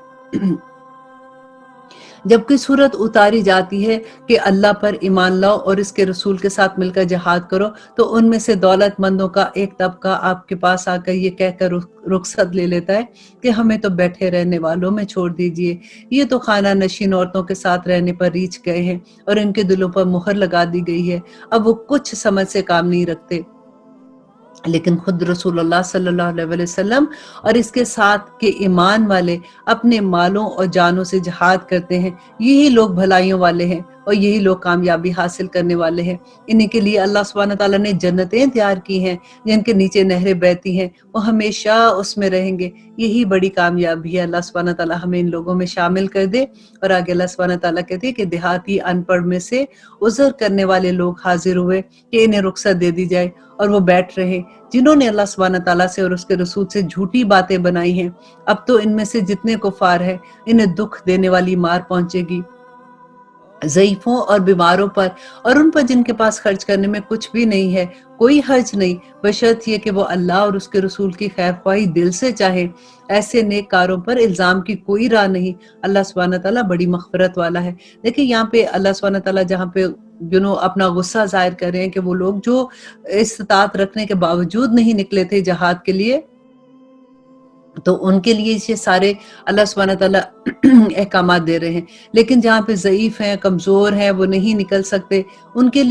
جبکہ صورت اتاری جاتی ہے کہ اللہ پر ایمان لاؤ اور اس کے رسول کے ساتھ مل کر جہاد کرو، تو ان میں سے دولت مندوں کا ایک طبقہ آپ کے پاس آ کر یہ کہہ کر رخصت لے لیتا ہے کہ ہمیں تو بیٹھے رہنے والوں میں چھوڑ دیجئے، یہ تو خانہ نشین عورتوں کے ساتھ رہنے پر ریچھ گئے ہیں اور ان کے دلوں پر مہر لگا دی گئی ہے، اب وہ کچھ سمجھ سے کام نہیں رکھتے۔ لیکن خود رسول اللہ صلی اللہ علیہ وسلم اور اس کے ساتھ کے ایمان والے اپنے مالوں اور جانوں سے جہاد کرتے ہیں، یہی لوگ بھلائیوں والے ہیں اور یہی لوگ کامیابی حاصل کرنے والے ہیں۔ انہی کے لیے اللہ سبحانہ تعالیٰ نے جنتیں تیار کی ہیں جن کے نیچے نہریں بہتی ہیں، وہ ہمیشہ اس میں رہیں گے۔ یہی بڑی کامیابی ہے۔ اللہ سبحانہ تعالیٰ ہمیں ان لوگوں میں شامل کر دے۔ اور آگے اللہ سبحانہ تعالیٰ کہتے ہیں کہ دیہاتی ان پڑھ میں سے عذر کرنے والے لوگ حاضر ہوئے کہ انہیں رخصت دے دی جائے اور وہ بیٹھ رہے، جنہوں نے اللہ سبحانہ تعالیٰ سے اور اس کے رسول سے جھوٹی باتیں بنائی ہیں۔ اب تو ان میں سے جتنے کفار ہیں انہیں دکھ دینے والی مار پہنچے گی، ضعیفوں اور بیماروں پر اور ان پر جن کے پاس خرچ کرنے میں کچھ بھی نہیں ہے، کوئی حرج نہیں، بشرط یہ کہ وہ اللہ اور اس کے رسول کی خیر خواہی دل سے چاہیں۔ ایسے نیک کاروں پر الزام کی کوئی راہ نہیں۔ اللہ سبحانہ تعالیٰ بڑی مغفرت والا ہے۔ دیکھیں یہاں پہ اللہ سبحانہ تعالیٰ جہاں پہ اپنا غصہ ظاہر کر رہے ہیں کہ وہ لوگ جو استطاعت رکھنے کے باوجود نہیں نکلے تھے جہاد کے لیے، تو ان کے لیے یہ سارے اللہ سبحانہ تعالیٰ احکامات دے رہے ہیں۔ لیکن جہاں پہ ضعیف ہیں، کمزور ہیں، وہ نہیں نکل سکتے، ان کے لیے